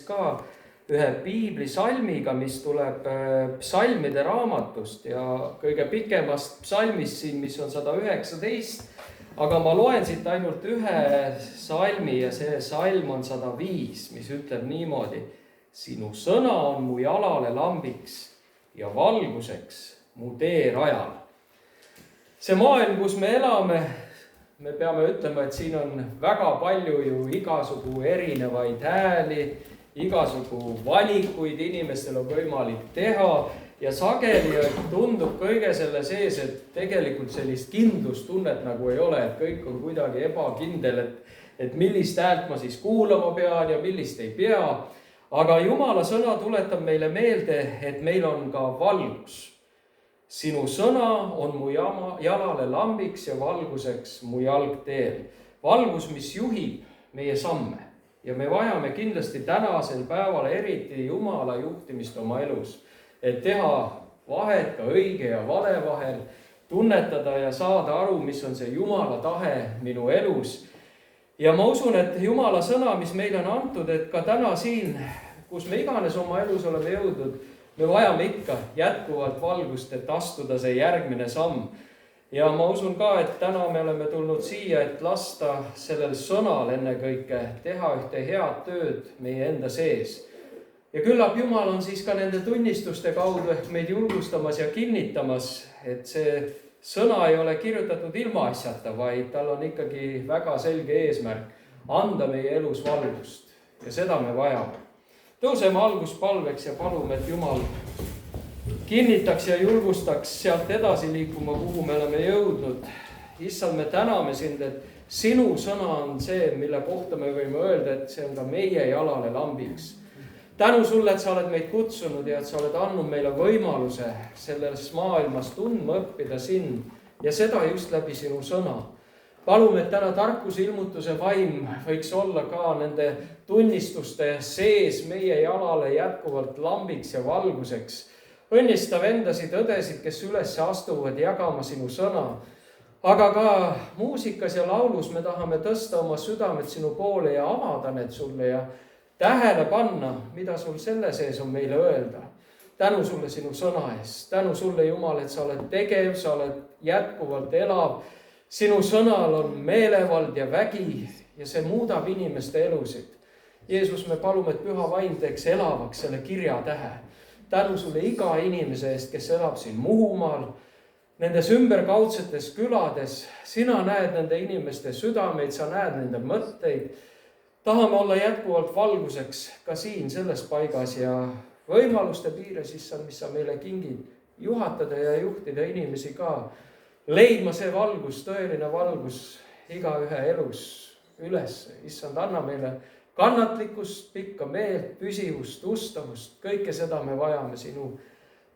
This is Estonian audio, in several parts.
ka ühe piiblisalmiga, mis tuleb psalmide raamatust ja kõige pikemast psalmist siin, mis on 119. Aga ma loen siit ainult ühe salmi ja see salm on 105, mis ütleb niimoodi. Sinu sõna on mu jalale lambiks ja valguseks mu teerajal. See maailm, kus me elame, me peame ütlema, et siin on väga palju ju igasugu erinevaid hääli, igasugu valikuid inimestel on võimalik teha ja sageli tundub kõige selle sees, et tegelikult sellist kindlustunnet nagu ei ole, et kõik on kuidagi ebakindel, et millist häält ma siis kuulama pean ja millist ei pea. Aga Jumala sõna tuletab meile meelde, et meil on ka valgus. Sinu sõna on mu jalale lambiks ja valguseks mu jalgteel. Valgus, mis juhib meie samme. Ja me vajame kindlasti tänasel päeval eriti Jumala juhtimist oma elus, et teha vahet ka õige ja vale vahel, tunnetada ja saada aru, mis on see Jumala tahe minu elus. Ja ma usun, et Jumala sõna, mis meile on antud, et ka täna siin, kus me iganes oma elus oleme jõudnud, me vajame ikka jätkuvalt valgust, et astuda see järgmine samm. Ja ma usun ka, et täna me oleme tulnud siia, et lasta sellel sõnal ennekõike teha ühte head tööd meie enda sees. Ja küllap Jumal on siis ka nende tunnistuste kaudu ehk meid julgustamas ja kinnitamas, et see sõna ei ole kirjutatud ilmaasjata, vaid tal on ikkagi väga selge eesmärk anda meie elus valgust. Ja seda me vajame. Tõuseme alguspalveks ja palume, et Jumal kinnitaks ja julgustaks sealt edasi liikuma, kuhu me oleme jõudnud. Issand, me täname sind, et sinu sõna on see, mille kohta me võime öelda, et see on ka meie jalale lambiks. Tänu sulle, et sa oled meid kutsunud ja et sa oled andnud meile võimaluse selles maailmas tundma õppida sind ja seda just läbi sinu sõna. Palume, et täna tarkuse ilmutuse vaim võiks olla ka nende tunnistuste sees meie jalale jätkuvalt lambiks ja valguseks. Õnnistav endasid õdesid, kes üles astuvad jagama sinu sõna. Aga ka muusikas ja laulus me tahame tõsta oma südamed sinu poole ja avada need sulle ja tähele panna, mida sul selle sees on meile öelda. Tänu sulle sinu sõna eest. Tänu sulle, Jumal, et sa oled tegev, sa oled jätkuvalt elav. Sinu sõnal on meelevald ja vägi ja see muudab inimeste elusid. Jeesus, me palume, et püha vaim teeks elavaks selle kirja tähe. Tänu sulle iga inimese eest, kes elab siin Muhumaal, nendes ümberkaudsetes külades. Sina näed nende inimeste südameid, sa näed nende mõtteid. Tahame olla jätkuvalt valguseks ka siin selles paigas ja võimaluste piires, issand, mis sa meile kingid, juhatada ja juhtida inimesi ka. Leidma see valgus, tõeline valgus igaühe elus üles. Issand, anna meile kannatlikkust, pikka meelt, püsivust, ustavust. Kõike seda me vajame sinu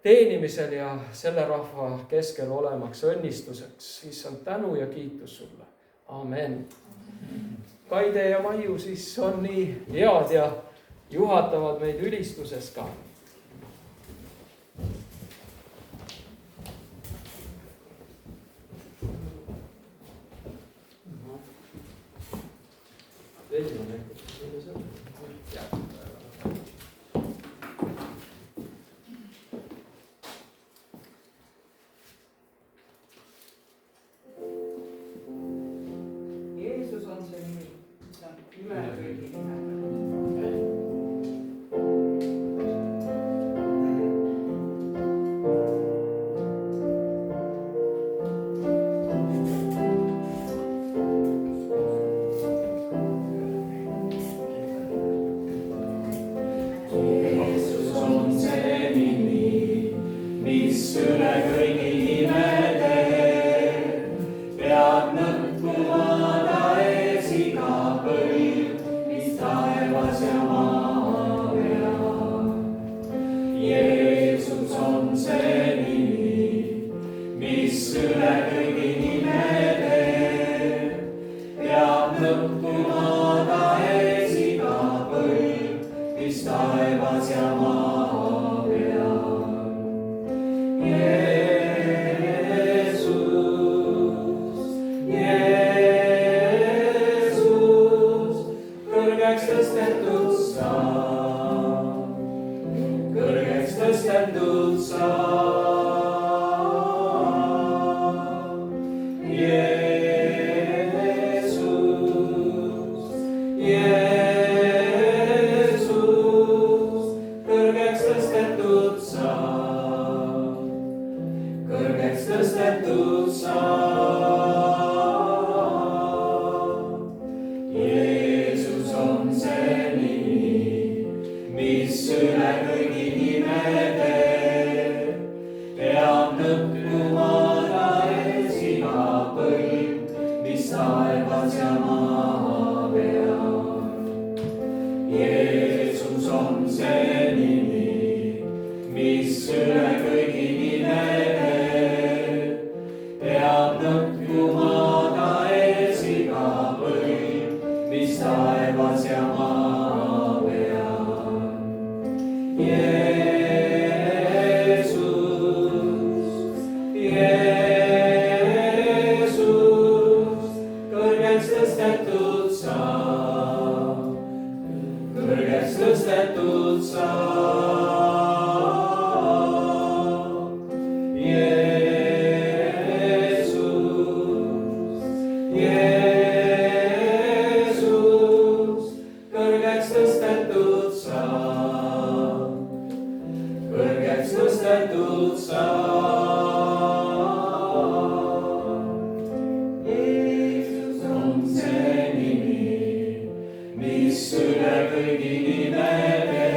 teenimisel ja selle rahva keskel olemaks õnnistuseks. Issand, tänu ja kiitus sulle. Amen. Kaide ja Maiu siis on nii head ja juhatavad meid ülistuses ka. Jeesus on see nimi, see on üle kõigi nimel. Kõrgeks tõstetud sa. see nimi, mis üle kõigi nimede peab nõtkuma ta ees iga põlv, mis taevas ja maa peal. Jeesus, kõrgeks tõstetud sa, kõrgeks tõstetud sa. Jeesus, kõrgeks tõstetud sa, kõrgeks tõstetud sa. Jeesus on see nimi, mis üle kõigi nimede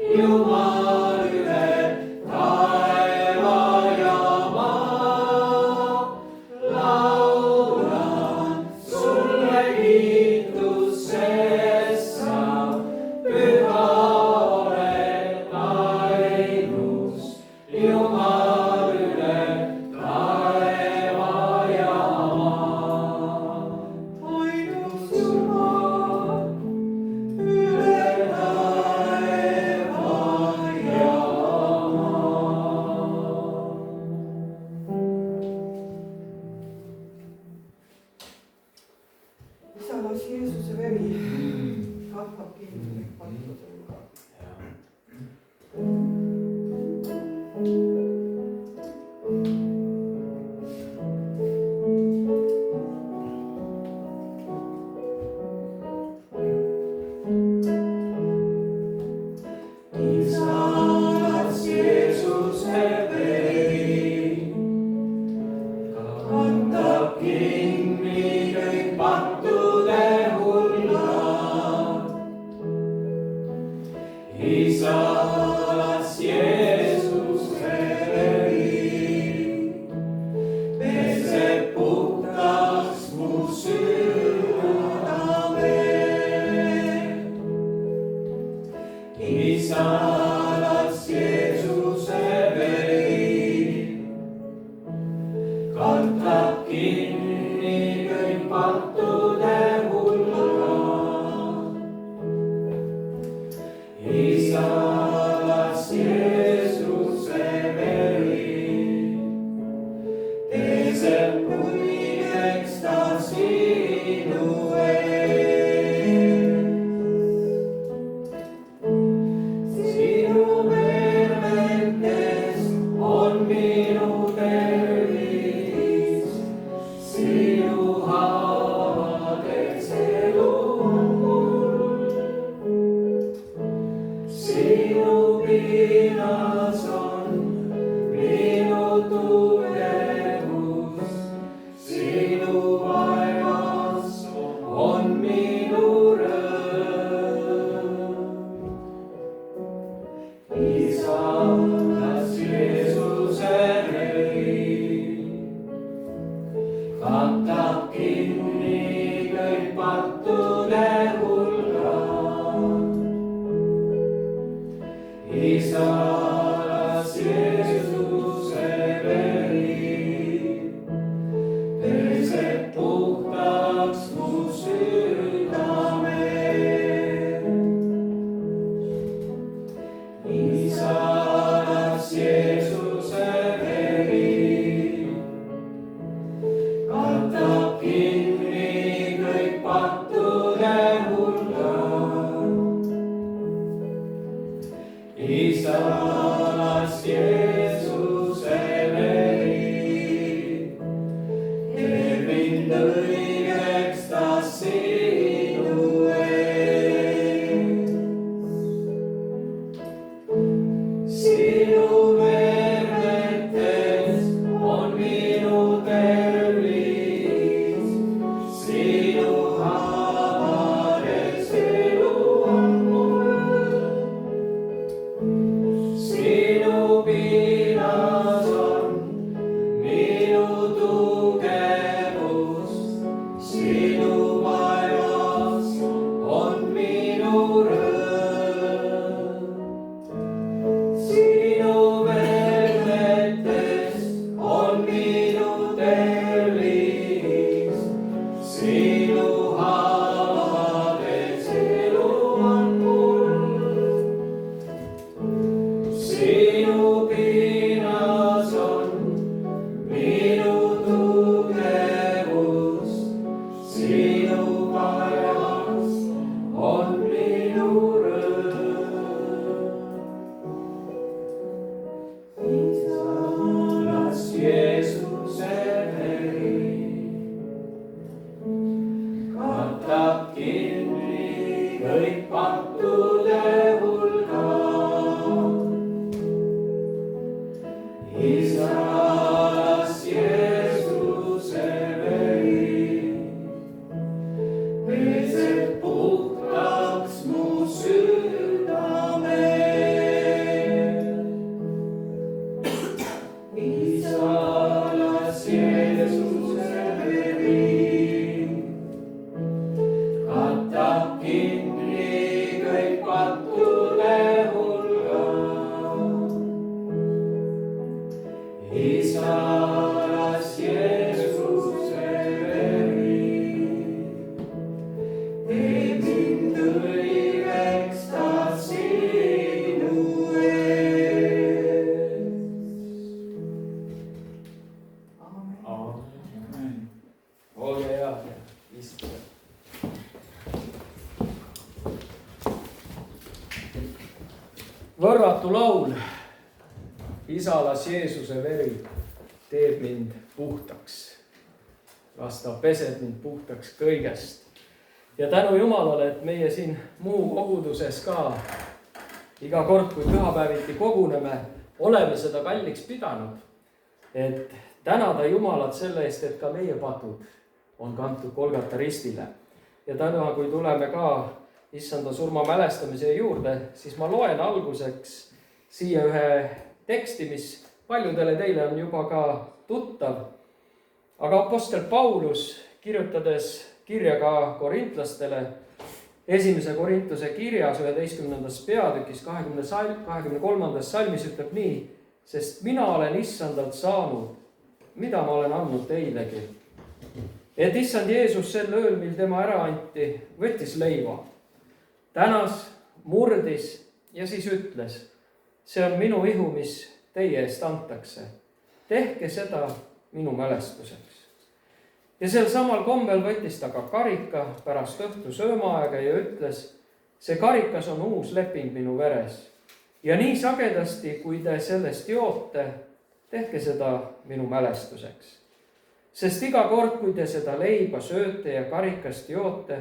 Jumal üle taeva ja maa. Laulan sulle kiitust, sest sa püha oled, ainus Jumal üle taeva ja maa. Ainus Jumal üle taeva ja maa. isa lasi Jeesuse veri katab kinni pattusega. Isa las Jeesuse veri katab kinni kõik pattude hullad. Isa las Jeesuse veri peseb puhtaks mu südame. Isa las Jeesuse veri katab kinni kõik pattude hullad. Isa las Jeesuse veri peseb puhtaks ta sinu ees. Sinu vermetes on minu tervis, sinu haavades elu on mul. Sinu piinas on minu tugevus, sinu vaevas on minu rõõm. Isa las Jeesuse veri katab kinni kõik pattude hullad. Isa las Jeesuse veri peseb puhtaks mu südame. Isa las Jeesuse veri katab kinni kõik pattude hullad. Isa las Jeesuse veri teeb mind õigeks ta sinu ees. Sinu vermetes on minu tervis, sinu haavades elu on mul. Sinu piinas on minu tugevus, sinu vaevas on minu rõõm. Sinu vermetes on minu tervis, sinu haavades elu on mul. Sinu piinas on minu tugevus, sinu vaevas on minu rõõm. Isa las Jeesuse veri katab kinni kõik pattude hulgad. võrratu laul. Isa, las Jeesuse veri teeb mind puhtaks. Las ta peseb mind puhtaks kõigest. Ja tänu Jumalale, et meie siin muu koguduses ka iga kord, kui pühapäeviti koguneme, oleme seda kalliks pidanud. Et tänada Jumalat selle eest, et ka meie patud on kantud Golgata ristile. Ja täna, kui tuleme ka Issanda surma mälestamise juurde, siis ma loen alguseks siia ühe teksti, mis paljudele teile on juba ka tuttav. Aga apostel Paulus, kirjutades kirja ka korintlastele, 1. Korintuse kirjas 11. peatükis 23. salmis ütleb nii: sest mina olen Issandalt saanud, mida ma olen andnud teilegi. Et Issand Jeesus sel ööl, mil tema ära anti, võttis leiva, tänas, murdis ja siis ütles: see on minu ihu, mis teie eest antakse. Tehke seda minu mälestuseks. Ja sel samal kombel võttis ta ka karika pärast õhtu söömaaega ja ütles: see karikas on uus leping minu veres. Ja nii sagedasti, kui te sellest joote, tehke seda minu mälestuseks. Sest iga kord, kui te seda leiba sööte ja karikast joote,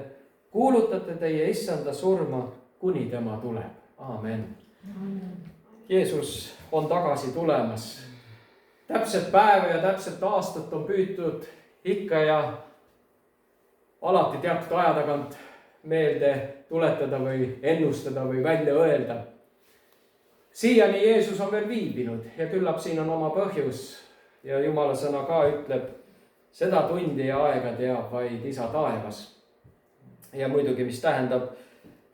kuulutate teie Issanda surma, kuni tema tuleb. Aamen. Jeesus on tagasi tulemas. Täpset päeva ja täpset aastat on püütud ikka ja alati teatud aja tagant meelde tuletada või ennustada või välja öelda. Siiani Jeesus on veel viibinud ja küllap siin on oma põhjus. Ja Jumala sõna ka ütleb, seda tundi ja aega teab vaid Isa taevas. Ja muidugi, mis tähendab,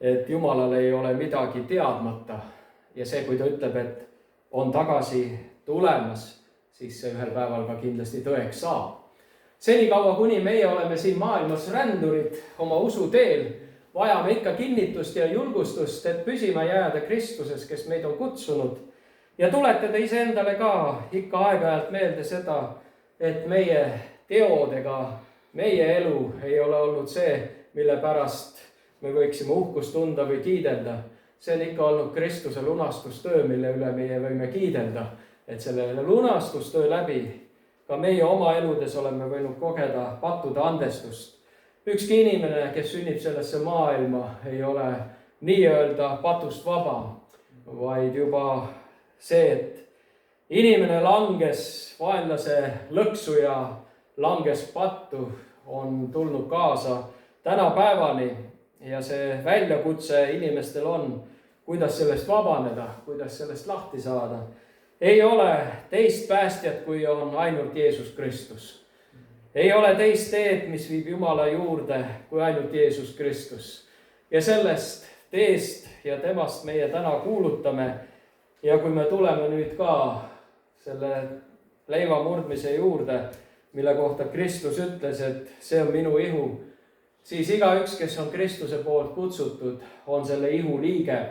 et Jumalal ei ole midagi teadmata. Ja see, kui ta ütleb, et on tagasi tulemas, siis see ühel päeval ka kindlasti tõeks saab. Senikaua, kuni meie oleme siin maailmas rändurid oma usu teel, vajame ikka kinnitust ja julgustust, et püsima jääda Kristuses, kes meid on kutsunud. Ja tuletada iseendale ka ikka aeg-ajalt meelde seda, et meie teodega, meie elu ei ole olnud see, mille pärast me võiksime uhkust tunda või kiidelda. See on ikka olnud Kristuse lunastustöö, mille üle meie võime kiidelda, et selle lunastustöö läbi ka meie oma eludes oleme võinud kogeda pattude andestust. Ükski inimene, kes sünnib sellesse maailma, ei ole nii-öelda patust vaba, vaid juba see, et inimene langes vaenlase lõksu ja langes pattu, on tulnud kaasa tänapäevani ja see väljakutse inimestel on, kuidas sellest vabaneda, kuidas sellest lahti saada. Ei ole teist päästjat, kui on ainult Jeesus Kristus. Ei ole teist teed, mis viib Jumala juurde, kui ainult Jeesus Kristus. Ja sellest teest ja temast meie täna kuulutame. Ja kui me tuleme nüüd ka selle leiva murdmise juurde, mille kohta Kristus ütles, et see on minu ihu, siis igaüks, kes on Kristuse poolt kutsutud, on selle ihu liige.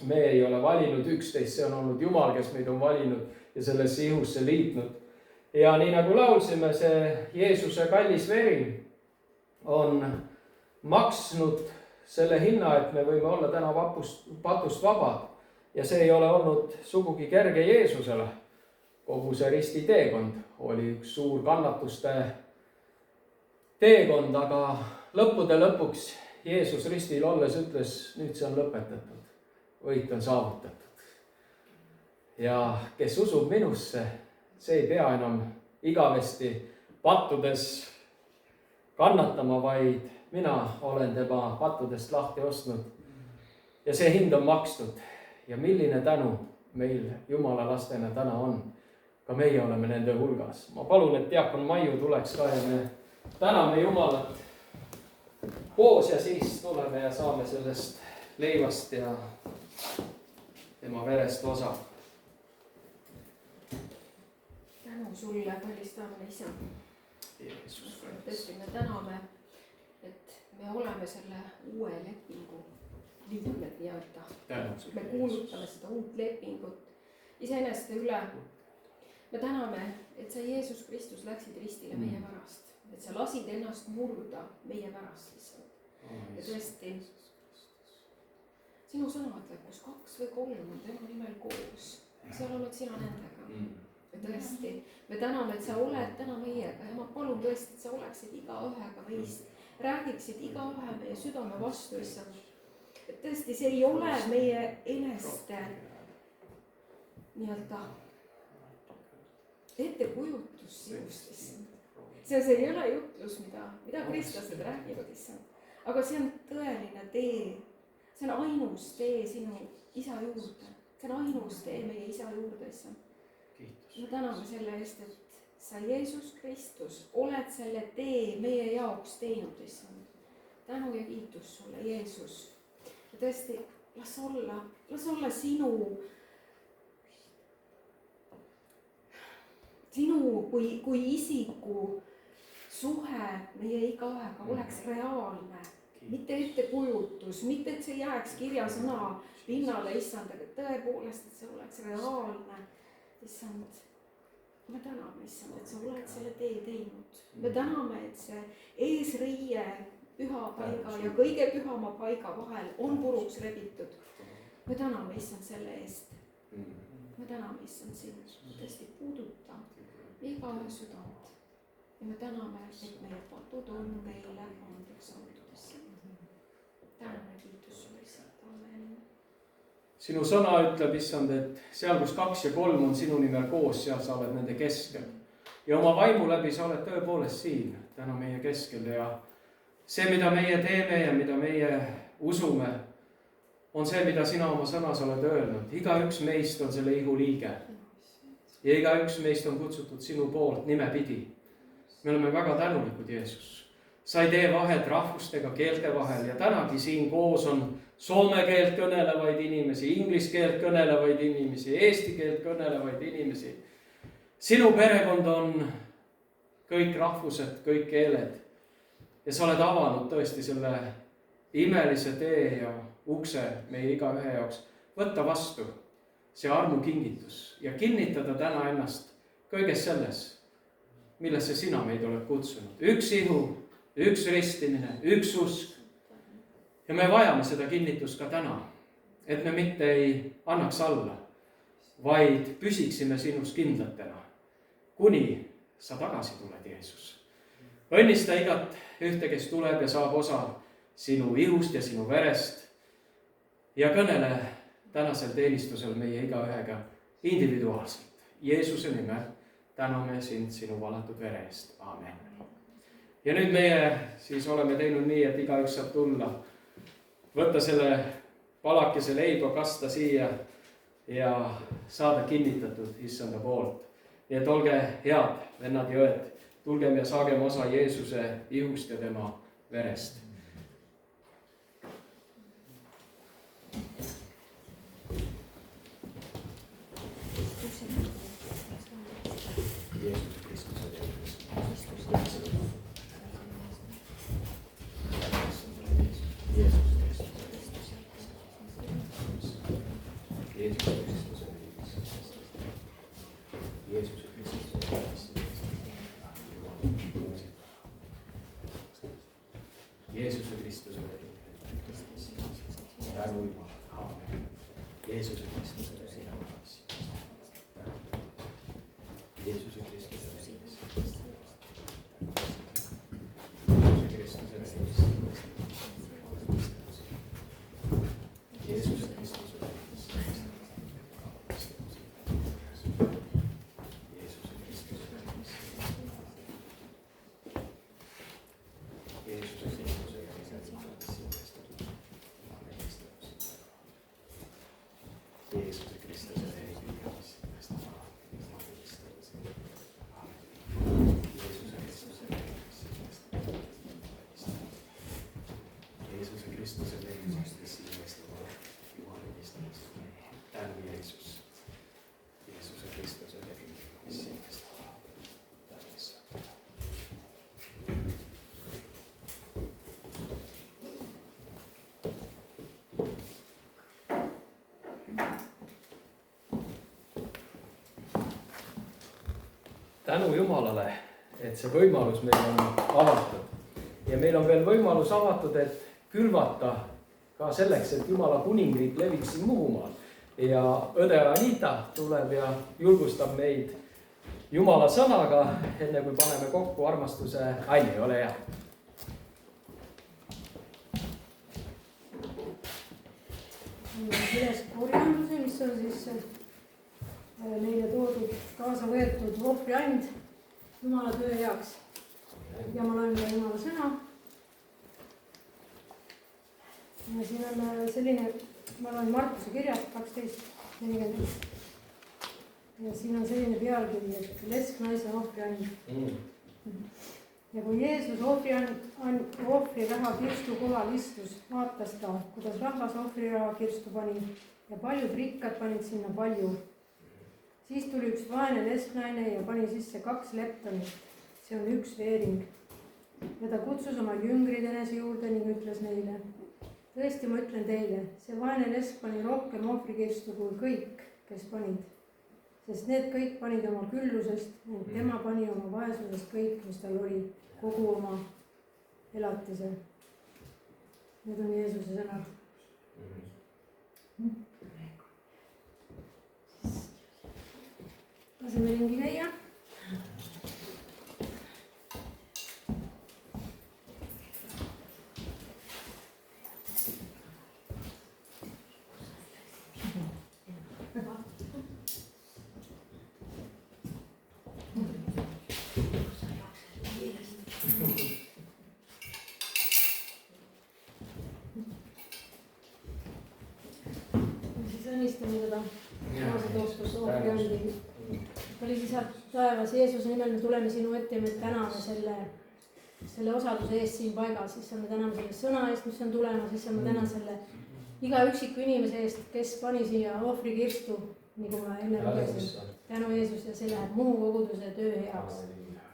Me ei ole valinud üksteist, see on olnud Jumal, kes meid on valinud ja sellesse ihusse liitnud. Ja nii nagu laulsime, see Jeesuse kallis veri on maksnud selle hinna, et me võime olla täna patust vabad. Ja see ei ole olnud sugugi kerge Jeesusele. Kogu see risti teekond oli üks suur kannatuste teekond, aga lõppude lõpuks Jeesus ristil olles ütles, nüüd see on lõpetatud. Võit on saavutatud. Ja kes usub minusse, see ei pea enam igavesti pattudes kannatama, vaid mina olen tema pattudest lahti ostnud. Ja see hind on makstud. Ja milline tänu meil Jumala lastena täna on. Ka meie oleme nende hulgas. Ma palun, et diakon Maiu tuleks ka ja me täname Jumalat koos ja siis tuleme ja saame sellest leivast ja tema verest osa. Tänu sulle, kallistavale Isa. Tõesti, me täname, et me oleme selle uue lepingu liikmed nii-öelda. Me kuulutame seda uut lepingut iseenneste üle. Me täname, et sa Jeesus Kristus läksid ristile meie pärast. Et sa lasid ennast murda meie pärast lihtsalt. Ja tõesti, sinu sõna ütleb, kus 2 või 3 on tema nimel koos, seal oled sina nendega. ja tõesti, me täname, et sa oled täna meiega ja ma palun tõesti, et sa oleksid igaühega meist, räägiksid igaühe meie südame vastu, issand. et tõesti, see ei ole meie eneste nii-öelda ettekujutus sinust, issand. see ei ole jutlus, mida kristlased räägivad, issand. aga see on tõeline tee, see on ainus tee sinu isa juurde, see on ainus tee meie isa juurde, issand. me täname selle eest, et sa, Jeesus Kristus, oled selle tee meie jaoks teinud, issand. tänu ja kiitus sulle, Jeesus. ja tõesti, las olla sinu kui isiku suhe meie igaühega oleks reaalne, mitte ettekujutus, mitte et see jääks kirjasõna pinnale, issand, aga tõepoolest, et see oleks reaalne, issand. me täname, issand, et sa oled selle tee teinud. me täname, et see eesriie püha paiga ja kõige pühama paiga vahel on puruks rebitud. me täname, issand, selle eest. me täname, issand, sind tõesti puuduta igaühe südant. ja me täname, et meie patud on meile andeks antud, issand. täname, kiitus sulle, issand, amen. sinu sõna ütleb, issand, et seal, kus 2 ja 3 on sinu nimel koos, seal sa oled nende keskel. ja oma vaimu läbi sa oled tõepoolest siin täna meie keskel ja see, mida meie teeme ja mida meie usume, on see, mida sina oma sõnas oled öelnud. igaüks meist on selle ihu liige ja igaüks meist on kutsutud sinu poolt nimepidi. me oleme väga tänulikud, Jeesus. sa ei tee vahet rahvustega, keelte vahel ja tänagi siin koos on soome keelt kõnelevaid inimesi, inglise keelt kõnelevaid inimesi, eesti keelt kõnelevaid inimesi. sinu perekond on kõik rahvused, kõik keeled. ja sa oled avanud tõesti selle imelise tee ja ukse meie igaühe jaoks. võtta vastu see armukingitus ja kinnitada täna ennast kõiges selles, millesse sina meid oled kutsunud. üks ihu, üks ristimine, üks usk. ja me vajame seda kinnitust ka täna, et me mitte ei annaks alla, vaid püsiksime sinus kindlatena, kuni sa tagasi tuled, Jeesus. õnnista igat ühte, kes tuleb ja saab osa sinu ihust ja sinu verest ja kõnele tänasel teenistusel meie igaühega individuaalselt. Jeesuse nimel täname sind sinu valatud vere eest. Amen. ja nüüd meie siis oleme teinud nii, et igaüks saab tulla, võtta selle palakese leiba, kasta siia ja saada kinnitatud issanda poolt. nii et olge head, vennad ja õed, tulgem ja saagem osa Jeesuse ihust ja tema verest. Jeesuse Kristuse veri. Tänu Jumal. Aamen. Jeesuse Kristuse veri. Jeesuse Kristuse veri. Jeesuse Kristuse veri. Jeesuse Kristuse veri. tänu Jumalale, et see võimalus meil on avatud. Ja meil on veel võimalus avatud, et külvata ka selleks, et Jumala kuningriik leviks siin Muhumaal. Ja õde Anita tuleb ja julgustab meid Jumala sõnaga, enne kui paneme kokku armastuse hälli, ole hea. Üles korjanduse, mis on siis meile toodud kaasa võetud ohvriand Jumala töö heaks. Ja ma loen ka Jumala sõna. Ja siin on selline, ma loen Markuse kirjast 12:41. Ja siin on selline pealkiri, et lesknaise ohvriand. Ja kui Jeesus ohvriraha kirstu kohal istus, vaatas ta, kuidas rahvas ohvriraha kirstu pani ja paljud rikkad panid sinna palju. Siis tuli üks vaene lesknaine ja pani sisse 2 leptonit. See on 1 veering. Ja ta kutsus oma jüngrid enese juurde ning ütles neile: tõesti, ma ütlen teile, see vaene lesk pani rohkem ohvrikirstu kui kõik, kes panid. Sest need kõik panid oma küllusest, ning tema pani oma vaesusest kõik, mis tal oli, kogu oma elatise. Need on Jeesuse sõnad. Laseme ringi käia. Õnnistame seda kaasatoostus ohvriandi. Kallis Isa taevas, Jeesuse nimel me tuleme sinu ette ja me täname selle osaluse eest siin paigas. Siis me täname selle sõna eest, mis on tulema. Siis me tänan selle iga üksiku inimese eest, kes pani siia ohvrikirstu, nagu ma enne lugesin. Tänu Jeesus, ja see läheb muu koguduse töö heaks.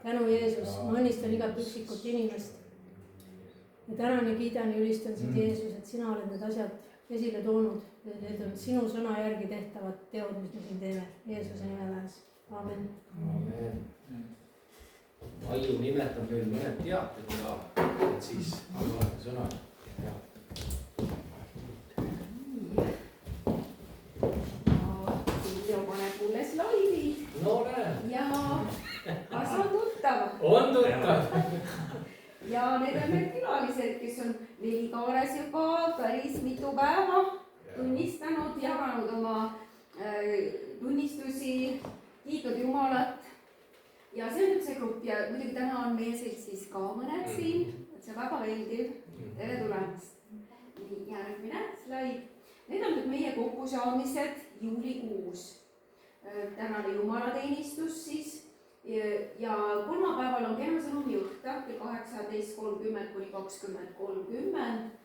Tänu Jeesus, ma õnnistan igat üksikut inimest. Ja tänan ja kiidan ja ülistan sind Jeesus, et sina oled need asjad esile toonud. Need on sinu sõna järgi tehtavad teod, mis me siin teeme. Jeesuse nimelähes. Aamen. Aamen. Maiu nimetab veel mõned teated ja et siis algavate sõna. Silvio paneb mulle slaidid. No näe. Ja kas on tuttav? On tuttav. Ja need on need külalised, kes on Velikaares juba päris mitu päeva tunnistanud, jaganud oma tunnistusi, kiitnud Jumalat. Ja see on nüüd see grupp ja muidugi täna on meie seltsis ka mõned siin, et see on väga meeldiv. Tere tulemast. Nii, järgmine slaid. Need on nüüd meie kokkusaamised juulikuus. Tänane jumalateenistus siis. Ja kolmapäeval on Kena sõnumi õhta kell 18:30 kuni 20:30.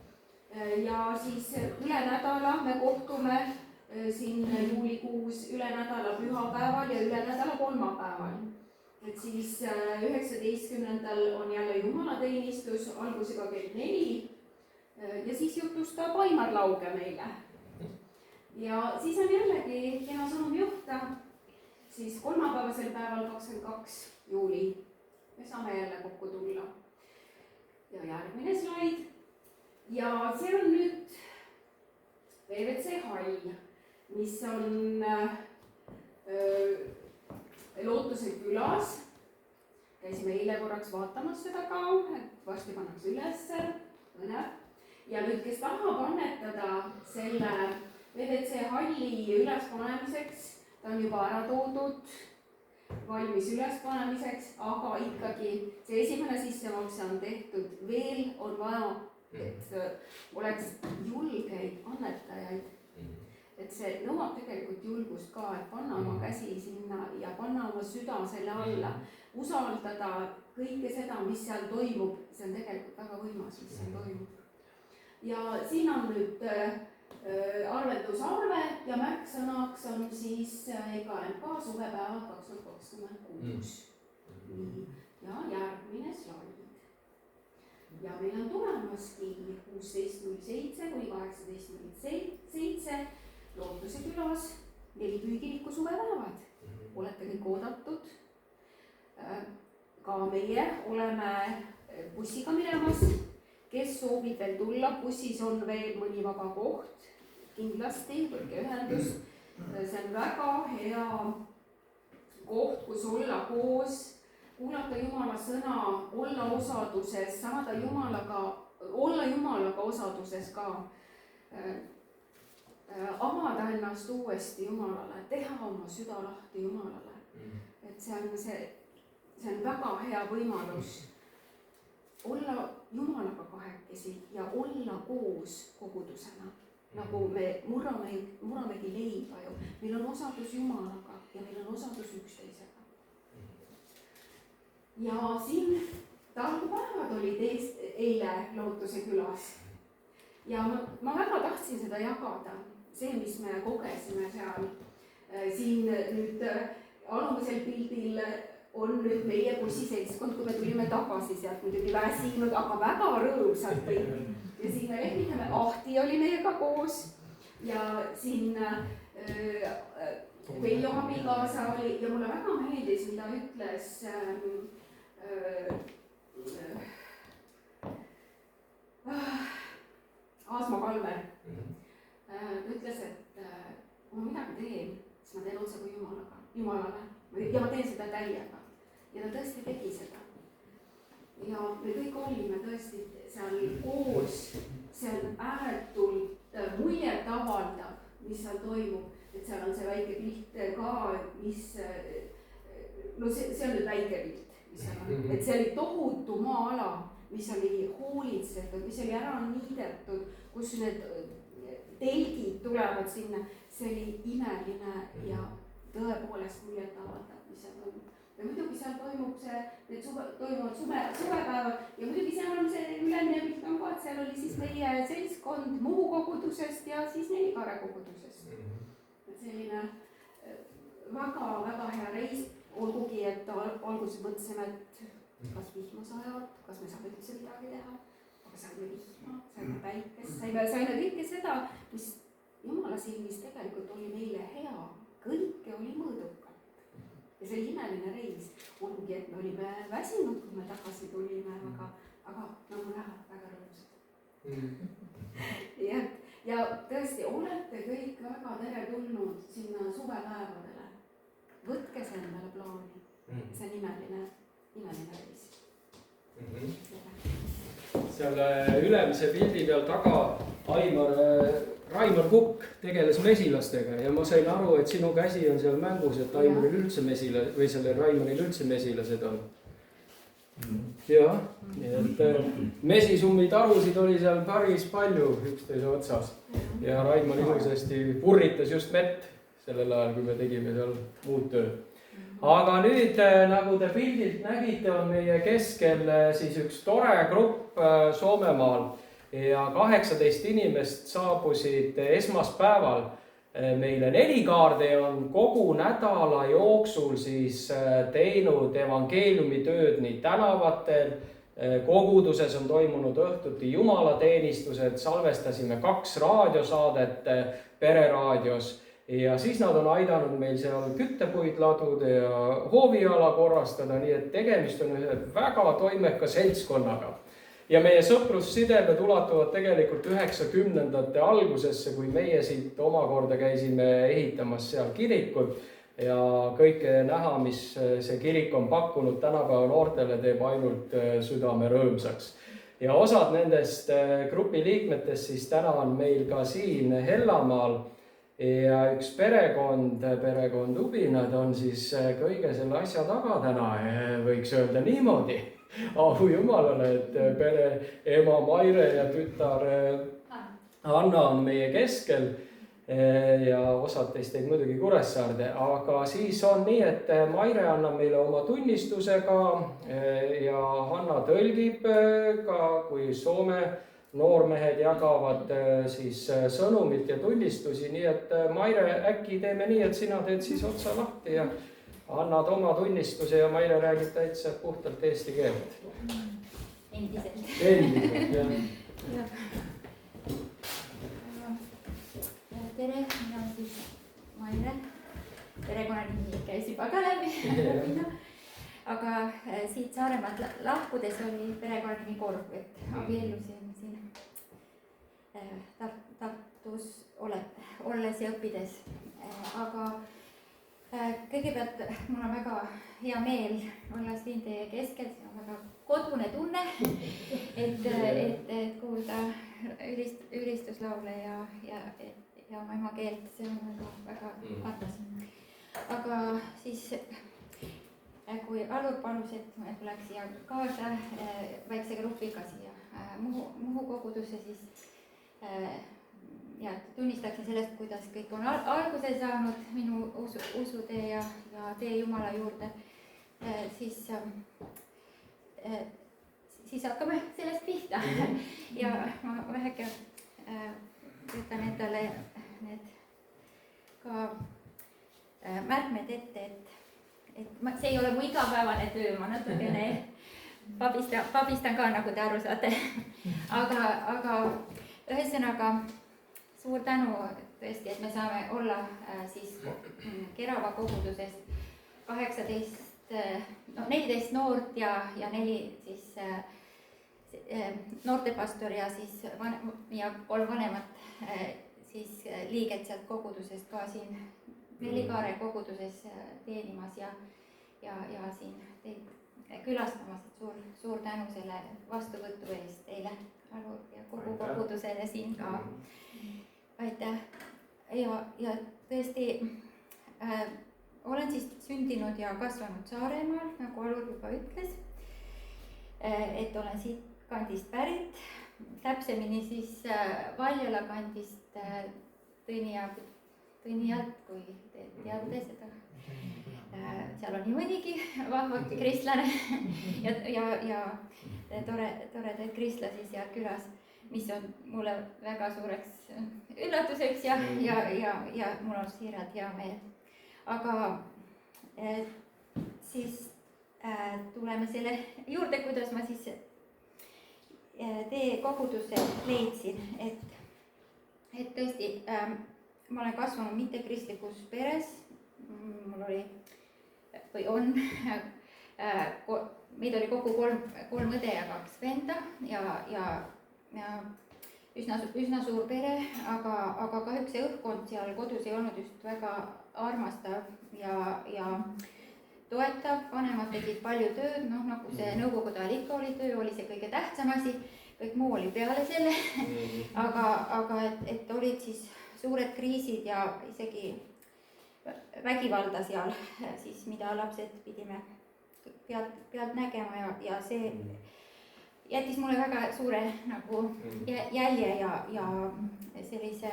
Ja siis üle nädala me kohtume siin juulikuus üle nädala pühapäeval ja üle nädala kolmapäeval. Et siis 19. on jälle jumalateenistus algusega kell 4 ja siis jutustab Aimar Lauge meile. Ja siis on jällegi Kena sõnumi õhta. Siis kolmapäevasel päeval 22. juuli me saame jälle kokku tulla. Ja järgmine slaid. Ja see on nüüd VVC hall, mis on Lootuse külas. Käisime eile korraks vaatamas seda ka, et varsti pannakse üles. Ja nüüd, kes tahab annetada selle VVC halli ülespanemiseks, ta on juba ära toodud, valmis ülespanemiseks, aga ikkagi see esimene sissemakse on tehtud, veel on vaja, et oleks julgeid annetajaid. Et see nõuab tegelikult julgust ka, et panna oma käsi sinna ja panna oma süda selle alla, usaldada kõike seda, mis seal toimub, see on tegelikult väga võimas, mis seal toimub. Ja siin on nüüd arveldusarve ja märksõnaks on siis EKMK suvepäevad 2026. Ja järgmine slaid. Ja meil on tulemaski 16.07 kuni 18.07 Lootuse külas 4 püügiliku suvepäevad. Olete kõik oodatud. Ka meie oleme bussiga minemas kes soovib veel tulla, bussis on veel mõni vaba koht, kindlasti võtke ühendust. see on väga hea koht, kus olla koos, kuulata Jumala sõna, olla osaduses, saada Jumalaga, olla Jumalaga osaduses ka. Avada ennast uuesti Jumalale, teha oma süda lahti Jumalale. et see on väga hea võimalus olla Jumalaga kahekesi ja olla koos kogudusena. Nagu me murramegi leiba ju, meil on osadus Jumalaga ja meil on osadus üksteisega. Ja siin talgupäevad olid eile Lootuse külas ja ma väga tahtsin seda jagada, see, mis me kogesime seal. Siin nüüd alumisel pildil on nüüd meie bussiseltskond, kui me tulime tagasi sealt, muidugi väsinud, aga väga rõõmsad kõik. Ja siin me lehvitame, Ahti oli meiega koos ja siin Veljo abikaasa oli ja mulle väga meeldis, mida ütles Aasma Kalmer. Ta ütles, et kui ma midagi teen, siis ma teen otse kui Jumalale ja ma teen seda täiega. Ja ta tõesti tegi seda. Ja me kõik olime tõesti seal koos, see on ääretult muljet avaldav, mis seal toimub, et seal on see väike pilt ka, mis, no see on nüüd väike pilt, mis seal on, et see oli tohutu maa-ala, mis oli hoolitsetud, mis oli ära niidetud, kus need telgid tulevad sinna, see oli imeline ja tõepoolest muljet avaldav, mis seal toimub. Ja muidugi seal toimub need toimuvad suvepäevad ja muidugi seal on see ülemine pilt on ka, et seal oli siis meie seltskond Muhu kogudusest ja siis Nelikaare kogudusest. Et selline väga-väga hea reis, olgugi, et alguses mõtlesime, et kas vihma sajab, kas me saame üldse midagi teha, aga saime vihma, saime päikest, saime kõike seda, mis Jumala silmis tegelikult oli meile hea, kõike oli mõõdukalt. Ja see oli imeline reis, olgugi, et me olime väsinud, kui me tagasi tulime, aga nagu näha, väga rõõmsad. Ja tõesti, olete kõik väga teretulnud sinna suvepäevadele. Võtke see endale plaani. See on imeline reis. Seal ülemise pildi peal taga Raimar Kukk tegeles mesilastega ja ma sain aru, et sinu käsi on seal mängus, et Raimaril üldse mesilased on. Jah, et mesisummitarusid oli seal päris palju üksteise otsas ja Raimar ilusasti purritas just mett sellel ajal, kui me tegime seal muud tööd. Aga nüüd, nagu te pildilt nägite, on meie keskel siis üks tore grupp Soomemaal. Ja 18 inimest saabusid esmaspäeval meile Nelikaarde ja on kogu nädala jooksul siis teinud evangeeliumitööd nii tänavatel, koguduses on toimunud õhtuti jumalateenistused, salvestasime 2 raadiosaadet Pereraadios ja siis nad on aidanud meil seal küttepuid laduda ja hooviala korrastada, nii et tegemist on ühe väga toimeka seltskonnaga. Ja meie sõprussidemed ulatuvad tegelikult 90ndate algusesse, kui meie siit omakorda käisime ehitamas seal kirikut ja kõike näha, mis see kirik on pakkunud tänapäeva noortele, teeb ainult südame rõõmsaks. Ja osad nendest grupi liikmetest siis täna on meil ka siin Hellamaal ja üks perekond Ubinad on siis kõige selle asja taga täna, võiks öelda niimoodi. Ahu Jumalale, et pere ema Maire ja tütar Anna on meie keskel ja osad teist teid muidugi Kuressaarde, aga siis on nii, et Maire annab meile oma tunnistusega ja Hanna tõlgib ka, kui Soome noormehed jagavad siis sõnumit ja tunnistusi, nii et Maire, äkki teeme nii, et sina teed siis otsa lahti ja annad oma tunnistuse ja Maire räägib täitsa puhtalt eesti keelt. Endiselt, jah. Tere, mina olen siis Maire. Perekonnanimi käis juba ka läbi. aga siit Saaremaalt lahkudes oli perekonnanimi Korv, et abiellusin siin Tartus olles ja õppides. aga kõigepealt mul on väga hea meel olla siin teie keskel, see on väga kodune tunne, et kuulda ülistuslaule ja oma emakeelt, see on väga armas. aga siis kui Alur palus, et ma tuleks siia kaasa väikse grupiga siia Muhu kogudusse, siis ja tunnistaksin sellest, kuidas kõik on alguse saanud minu usutee ja tee Jumala juurde, siis hakkame sellest pihta. ja ma väheke võtan endale need ka märkmed ette, et see ei ole mu igapäevane töö, ma natukene pabistan ka, nagu te aru saate. aga ühesõnaga suur tänu tõesti, et me saame olla siis Kerava koguduses 14 noort ja 4 siis noortepastor ja siis ja 3 vanemat siis liiget sealt kogudusest ka siin Nelikaare koguduses teenimas ja siin teid külastamas, et suur tänu selle vastuvõtu eest teile, Alur, ja kogu kogudusele siin ka. aitäh. ja tõesti olen siis sündinud ja kasvanud Saaremaal, nagu Alur juba ütles, et olen siit kandist pärit, täpsemini siis Valjala kandist Tõnijalt, kui te teate seda. seal on nii mõnigi vahvaki kristlane ja toredaid kristlasi seal külas, mis on mulle väga suureks üllatuseks ja mul on siiralt hea meel. aga siis tuleme selle juurde, kuidas ma siis tee kogudusse leidsin, et tõesti ma olen kasvanud mittekristlikus peres, mul oli või on, meid oli kokku 3 õde ja 2 venda ja üsna suur pere, aga kahjuks see õhkkond seal kodus ei olnud just väga armastav ja toetav, vanemad tegid palju tööd, noh nagu see nõukogude ajal ikka oli, töö oli see kõige tähtsam asi, kõik muu oli peale selle, aga et olid siis suured kriisid ja isegi vägivalda seal siis, mida lapsed pidime pealt nägema ja see jättis mulle väga suure nagu jälje ja sellise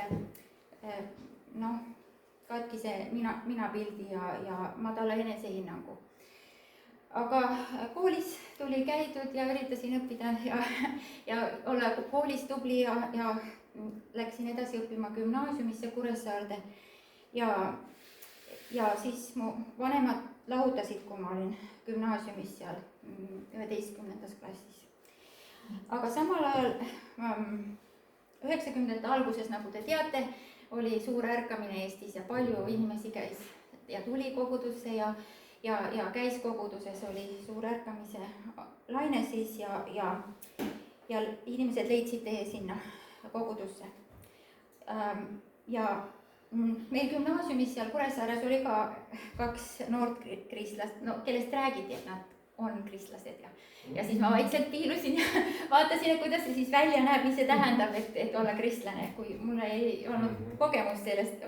noh, katkise minapildi ja madala enesehinnangu. aga koolis tuli käidud ja üritasin õppida ja olla koolis tubli ja läksin edasi õppima gümnaasiumisse Kuressaarde ja siis mu vanemad lahutasid, kui ma olin gümnaasiumis seal 11. klassis. aga samal ajal 90ndate alguses, nagu te teate, oli suur ärkamine Eestis ja palju inimesi käis ja tuli kogudusse ja käis koguduses, oli suur ärkamise laine siis ja inimesed leidsid tee sinna kogudusse. ja meil gümnaasiumis seal Kuressaares oli ka 2 noort kristlast, no kellest räägiti, et nad on kristlased ja siis ma vaikselt piilusin ja vaatasin, et kuidas see siis välja näeb, mis see tähendab, et olla kristlane, kui mul ei olnud kogemust sellest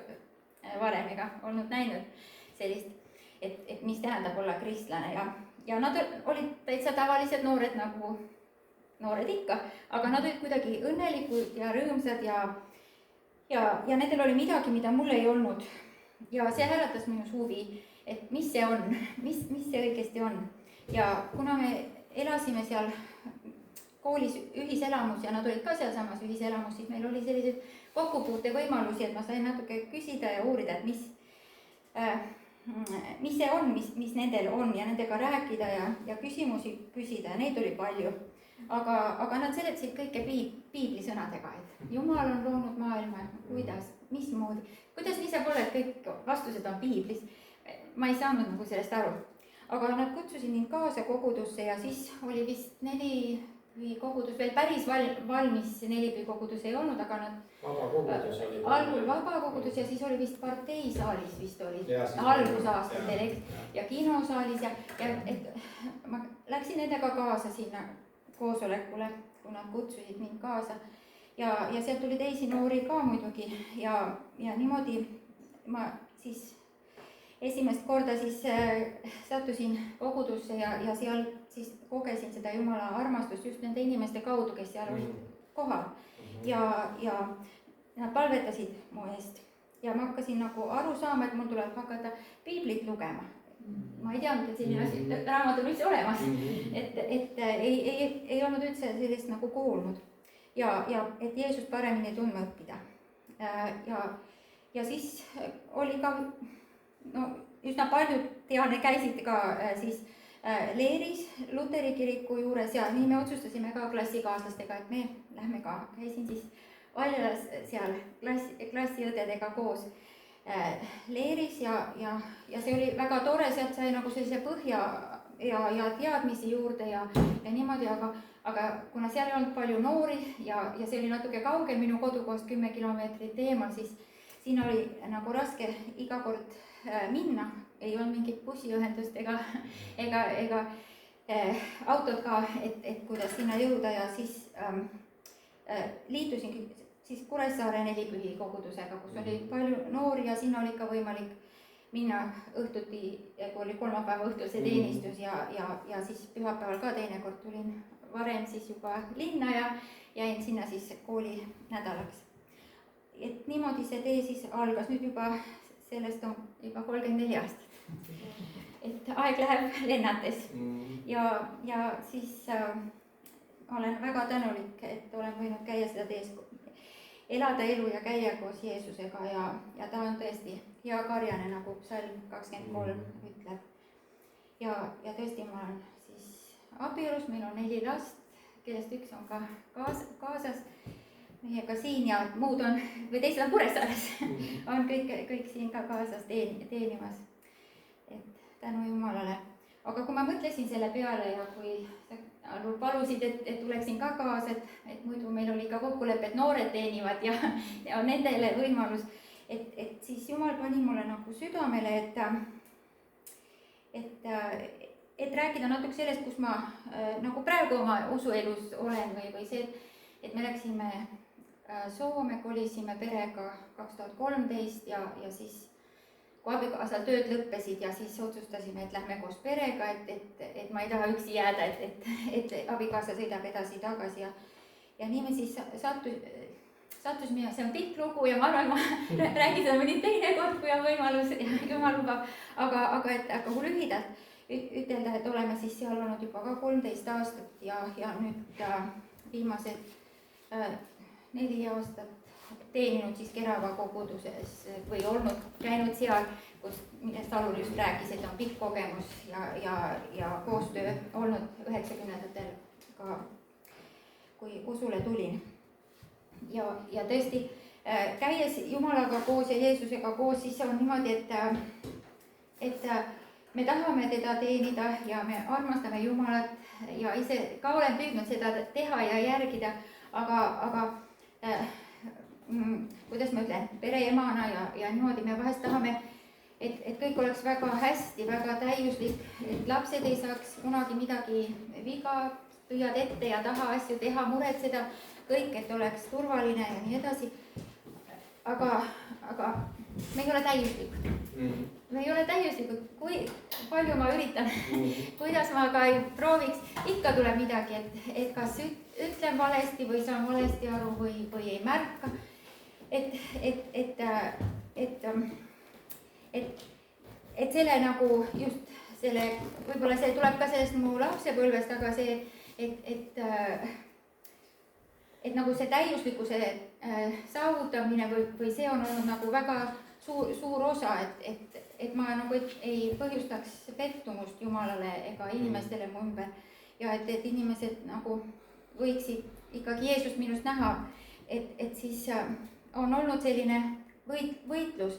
varem ega olnud näinud sellist, et mis tähendab olla kristlane ja nad olid täitsa tavalised noored, nagu noored ikka, aga nad olid kuidagi õnnelikud ja rõõmsad ja nendel oli midagi, mida mul ei olnud. ja see äratas minus huvi, et mis see on, mis see õigesti on. ja kuna me elasime seal koolis ühiselamus ja nad olid ka sealsamas ühiselamus, siis meil oli selliseid kokkupuute võimalusi, et ma sain natuke küsida ja uurida, et mis see on, mis nendel on ja nendega rääkida ja küsimusi küsida ja neid oli palju. aga nad seletasid kõike piibli sõnadega, et Jumal on loonud maailma, kuidas, mismoodi, kuidas nii saab olla, et kõik vastused on piiblis. ma ei saanud nagu sellest aru. aga nad kutsusid mind kaasa kogudusse ja siis oli vist 4 kogudus veel päris valmis, 4 kogudus ei olnud, aga nad algul vabakogudus ja siis oli vist parteisaalis vist oli algusaastatel, eks, ja kinosaalis ja et ma läksin nendega kaasa sinna koosolekule, kui nad kutsusid mind kaasa ja sealt tuli teisi noori ka muidugi ja niimoodi ma siis esimest korda siis sattusin kogudusse ja seal siis kogesin seda Jumala armastust just nende inimeste kaudu, kes seal olid kohal ja nad palvetasid mu eest ja ma hakkasin nagu aru saama, et mul tuleb hakata piiblit lugema. Ma ei teadnud, et selline asi raamat on üldse olemas, et ei olnud üldse sellist nagu kuulnud ja et Jeesust paremini tundma õppida. Ja siis oli ka üsna paljud tean, käisid ka siis Leeris Luteri kiriku juures ja nii me otsustasime ka klassikaaslastega, et me lähme ka. Käisin siis Valjalas seal klassiõdedega koos Leeris ja see oli väga tore, sealt sai nagu sellise põhja ja teadmisi juurde ja niimoodi, aga kuna seal ei olnud palju noori ja see oli natuke kaugel minu kodukohast 10 kilomeetrit eemal, siis siin oli nagu raske iga kord minna, ei olnud mingit bussiühendust ega autot ka, et kuidas sinna jõuda ja siis liitusin siis Kuressaare Nelipühi kogudusega, kus oli palju noori ja sinna oli ka võimalik minna õhtuti, kui oli kolmapäeva õhtul see teenistus ja siis pühapäeval ka teinekord tulin varem siis juba linna ja jäin sinna siis kooli nädalaks. Et niimoodi see tee siis algas, nüüd juba sellest on juba 34 aastat. Et aeg läheb lennates ja siis olen väga tänulik, et olen võinud käia seda tees, elada elu ja käia koos Jeesusega ja ta on tõesti hea karjane, nagu psalm 23 ütleb. Ja tõesti ma olen siis abielus, meil on 4 last, kellest üks on ka kaasas meiega siin ja muud on, või teised on Kuressaares, on kõik siin ka kaasas teenimas. Et tänu Jumalale. Aga kui ma mõtlesin selle peale ja kui palusid, et tuleksin ka kaasa, et muidu meil oli ka kokkulepe, et noored teenivad ja nendele võimalus, et siis Jumal pani mulle nagu südamele, et rääkida natuke sellest, kus ma nagu praegu oma usuelus olen või see, et me läksime Soome, kolisime perega 2013 ja siis kui abikaasal tööd lõppesid ja siis otsustasime, et lähme koos perega, et ma ei taha üksi jääda, et abikaasa sõidab edasi-tagasi ja nii me siis sattusime ja see on pikk lugu ja ma arvan, ma räägin seda mõni teine kord, kui on võimalus ja Jumal lubab, aga kui lühidalt ütelda, et oleme siis seal olnud juba ka 13 aastat ja nüüd viimased 4 aastat teeninud siis Kerava koguduses või käinud seal, millest Alur just rääkis, et on pikk kogemus ja koostöö olnud 90-ndatel ka, kui usule tulin. Ja tõesti, käies Jumalaga koos ja Jeesusega koos, siis on niimoodi, et me tahame teda teenida ja me armastame Jumalat ja ise ka olen püüdnud seda teha ja järgida, aga kuidas ma ütlen, pereemana ja niimoodi me vahest tahame, et kõik oleks väga hästi, väga täiuslik, et lapsed ei saaks kunagi midagi viga, püüad ette ja taha asju teha, muretseda kõik, et oleks turvaline ja nii edasi. Aga me ei ole täiuslikud. Me ei ole täiuslikud, kui palju ma üritan, kuidas ma ka ei prooviks, ikka tuleb midagi, et kas ütlen valesti või saan valesti aru või ei märka. Et selle nagu just selle, võib-olla see tuleb ka sellest mu lapsepõlvest, aga see, et nagu see täiuslikkuse saavutamine või see on olnud nagu väga suur osa, et ma nagu ei põhjustaks pettumust Jumalale ega inimestele mu ümber ja et inimesed nagu võiksid ikkagi Jeesust minust näha, et siis on olnud selline võitlus,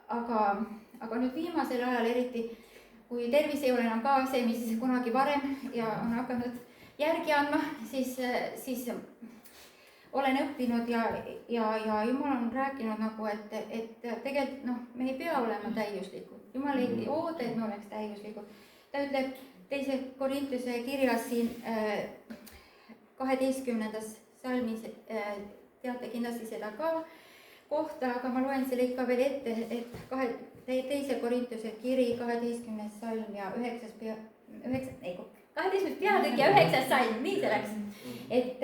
aga nüüd viimasel ajal eriti kui tervis ei ole enam ka see, mis kunagi varem ja on hakanud järgi andma, siis olen õppinud ja Jumal on rääkinud nagu, et tegelikult noh, me ei pea olema täiuslikud. Jumal ei oota, et me oleks täiuslikud. Ta ütleb 2. Korintuse kirjas siin 12. salmis, teate kindlasti seda ka kohta, aga ma loen selle ikka veel ette, et 2. Korintuse kiri 12. salm ja 12. peatükk ja 9. salm, nii see läks. Et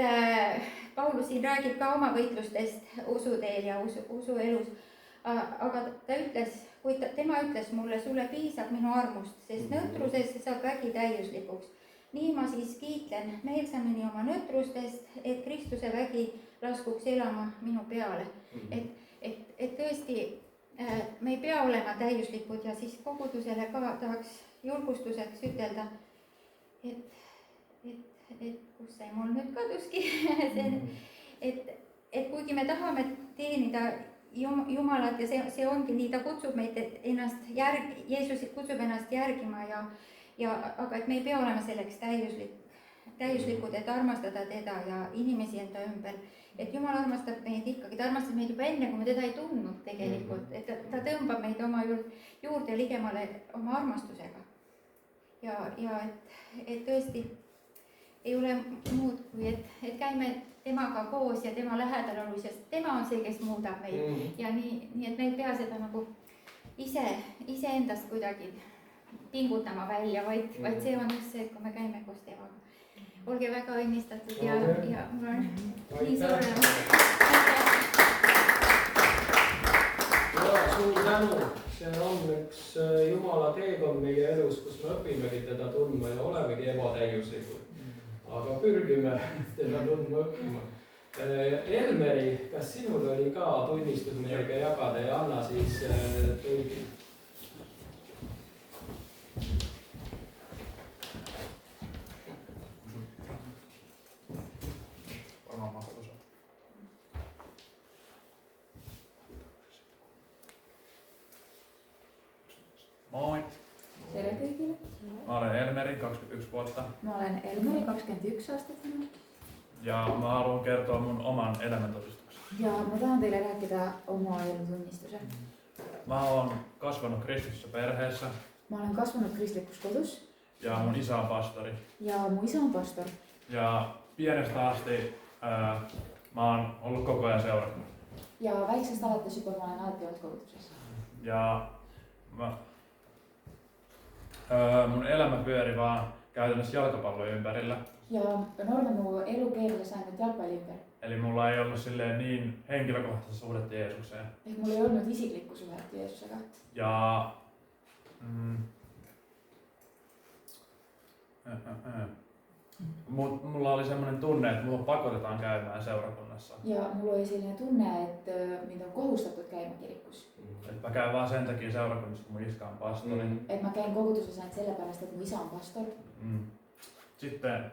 Paulus siin räägib ka oma võitlustest usuteel ja usuelus. Aga ta ütles, tema ütles mulle, sulle piisab minu armust, sest nõtrusest saab vägi täiuslikuks. Nii ma siis kiitlen meelsamini oma nõtrustest, et Kristuse vägi laskuks elama minu peale. Et tõesti, me ei pea olema täiuslikud ja siis kogudusele ka tahaks julgustuseks ütelda, et kus see mul nüüd kaduski, et kuigi me tahame teenida Jumalat ja see ongi nii, ta kutsub meid Jeesus kutsub ennast järgima aga et me ei pea olema selleks täiuslikud, et armastada teda ja inimesi enda ümber. Et Jumal armastab meid ikkagi, ta armastab meid juba enne, kui me teda ei tundnud tegelikult, et ta tõmbab meid oma juurde ligemale oma armastusega. Ja et tõesti ei ole muud kui, et käime temaga koos ja tema lähedal sest tema on see, kes muudab meid. Ja nii, et me ei pea seda nagu iseendast kuidagi pingutama välja, vaid see on just see, et kui me käime koos temaga. Olge väga õnnistatud ja mul on nii suur suur tänu. See on üks Jumala teekond meie elus, kus me õpimegi teda tundma ja olemegi ebatäiuslikud. Aga pürgime teda tundma õppima. Elmeri, kas sinul oli ka tunnistus meiega jagada ja anna siis tõlgi? Moi! Tere kõigile! Ma olen Elmeri, 21 vuotta. Ma olen Elmeri, 21 aastat. Ja mä haluan kertoa mun oman elämäntodistuksen. Ja mä tahan teille rääkida oma elämäntunnistuse. Mä oon kasvanut kristillisessä perheessä. Mä olen kasvanut kristlikus kodus. Ja mun isä on pastori. Ja mun isä on pastor. Ja pienestä asti mä oon ollut koko ajan seurakunnassa. Ja väiksestä alates juba mä olen alati ollut koulutuksessa. Ja mun elämä pyöri vaan käytännössä jalkapallon ympärillä. Ja noorena mu elu keerulis ainult jalgpalli ümber. Eli mulla ei ollut silleen niin henkilökohtaista suhdetta Jeesukseen. Ehk mul ei olnud isiklikku suhet Jeesusega. Ja mulla oli semmoinen tunne, että mulla pakotetaan käymään seurakunnassa. Ja mulla oli sellainen tunne, että mind on kohustatud käima kirikus. Et mä käyn vaan sen takia seurakunnassa, kun mun iskä on pastori. Et mä käyn koulutuksessa ainult sellepärast, että mun isä on pastor. Sitten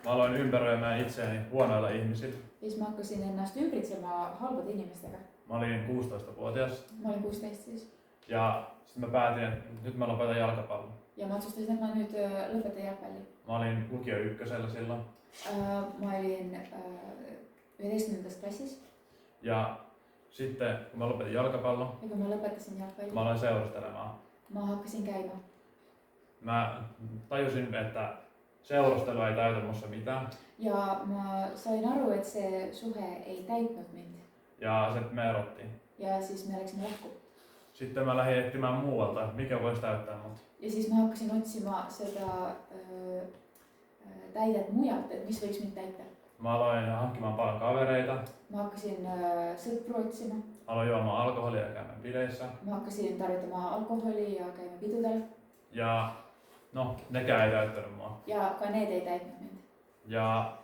mä aloin ympäröimään itseäni huonoilla ihmisillä. Ja siis mä hakkasin ennast ümbritsema halbade inimestega. Mä olin 16-vuotias. Mä olin 16 siis. Ja sitten mä päätin, että nyt mä lopetan jalkapallon. Ja mä otsustasin, että mä nyt lõpetan jalgpalli. Mä olin lukio ykkösellä silloin. Mä olin 11. klassis. Ja sitten kun mä lopetin jalkapallon, ja kun mä lõpetasin jalgpalli, mä aloin seurustelemaan. Mä hakkasin käymään. Mä tajusin, että seurustelu ei täytä musta mitään. Ja mä sain aru, että se suhe ei täyttänyt mind. Ja sitten me erottiin. Ja siis me läksimme lahku. Sitten mä lähdin etsimään muualta, mikä voisi täyttää mut. Ja siis mä hakkasin otsima seda täidet mujalt, et mis võiks mind täita. Mä aloin hankkimaan paljon kavereita. Mä hakkasin sõpru otsima. Aloin juomaan alkoholia ja käymään bileissä. Mä hakkasin tarvitamaan alkoholia ja käymään pidudel. Ja no, nekään ei täyttänyt mua. Ja ka need ei täitnud mind. Ja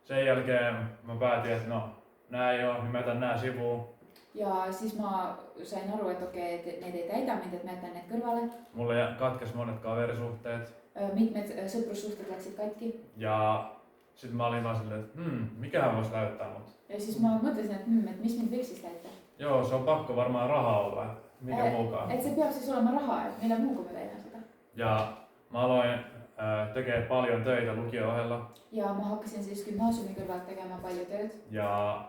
sen jälkeen mä päätin, että no, nää ei oo, niin mä jätän nää sivuun. Ja siis mä sain aru, että okei, et need ei täida mind, et mä jätän need kõrvale. Mulla katkes monet kaverisuhteet. Mitmed sõprussuhted läksid katki. Ja sit mä olin vaan silleen, että mikähän vois täyttää mut. Ja siis mä mõtlesin, et mis mind võiks siis täita. Joo, se on pakko varmaan rahaa olla. mikä muukaan. Et se peab siis olema raha, et millä muu kuin me tehdään sitä. Ja mä aloin tekee paljon töitä lukio-ohella. Ja mä hakkasin siis gymnaasiumin kõrvalt tekemään paljon tööd. Ja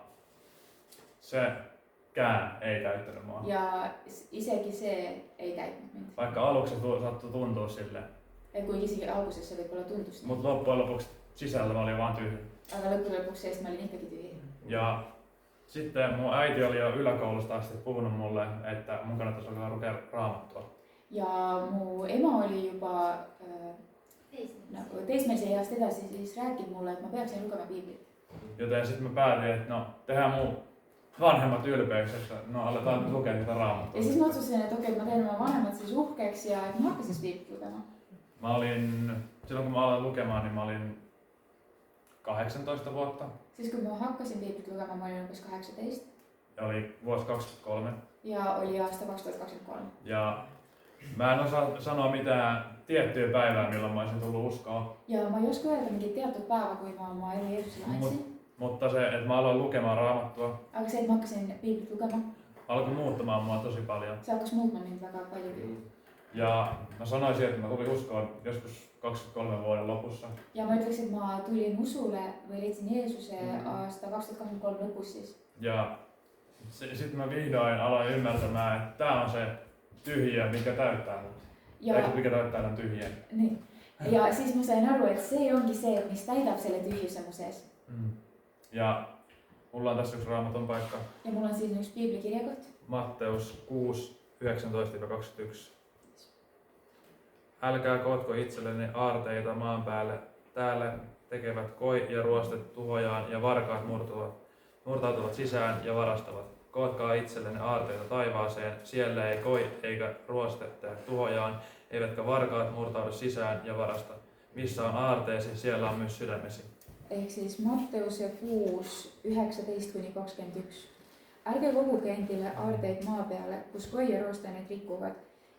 sekään ei täyttänyt mua. Ja isegi see ei täitnud mind. Vaikka aluksi saattoi tuntua silleen. Et kuigi isegi alguses see võib-olla tundus nii. Mutta loppujen lopuksi sisällä mä olin vaan tyhjä. Aga lõppude lõpuks seest mä olin ikkagi tühi. Ja sitten mun äiti oli jo yläkoulusta asti puhunut mulle, että mun kannattaisi alkaa lukea raamattua. Ja mu ema oli juba teismelise east edasi siis rääkinud mulle, et ma peaksin lugema piiblit. Joten sitten mä päätin, että no tehdään mun vanhemmat ylpeäksi, että no aletaan nyt lukea niitä raamattua. Ja siis mä otsustasin, että okei, mä teen oma vanhemmat siis uhkeeksi ja et mä hakkasin siis piiblit lukemaan. Silloin kun mä aloin lukemaan, niin mä olin 18 vuotta. Siis kun mä hakkasin piiblit lukemaan, mä olin umbes 18. Ja oli vuosi 23. Ja oli aasta 2023. Ja mä en osaa sanoa mitään tiettyä päivää, milloin mä olisin tullut uskoon. Ja mä ei oska öelda mingit teatud päeva, kui ma oma elu Jeesusele andsin. Mutta se, että mä aloin lukemaan raamattua, Aga see, et ma hakkasin piiblit lugemaan, alkoi muuttamaan mua tosi paljon. see hakkas muutma mind väga palju. Ja mä sanoisin, että mä tulin uskoon joskus 23 vuoden lopussa. Ja ma ütleks, et ma tulin usule või leidsin Jeesuse aasta 2023 lõpus siis. Ja sitten mä vihdoin aloin ymmärtämään, että tää on se tyhjiö, mikä täyttää mut. Ja, Mikä täyttää tämän tyhjien. niin. Ja siis ma sain aru, et see ongi see, mis täidab selle tühjuse mu sees. Ja mulla on tässä yksi raamatun paikka. Ja mul on siin üks piiblikirjakoht. Matteus 6, 19-21. Älkää kootko itsellenne aarteita maan päälle. Täällä tekevät koi ja ruostet tuhojaan ja varkaat murtautuvat sisään ja varastavat. Kootkaa itsellenne aarteita taivaaseen. Siellä ei koi eikä ruoste tee tuhojaan, eivätkä varkaat murtaudu sisään ja varasta. Missä on aarteesi, siellä on myös sydämesi. Ehk siis Matteuse 6, 19-21. Ärge koguge endile aarteid maa peale, kus koi ja rooste neid rikuvad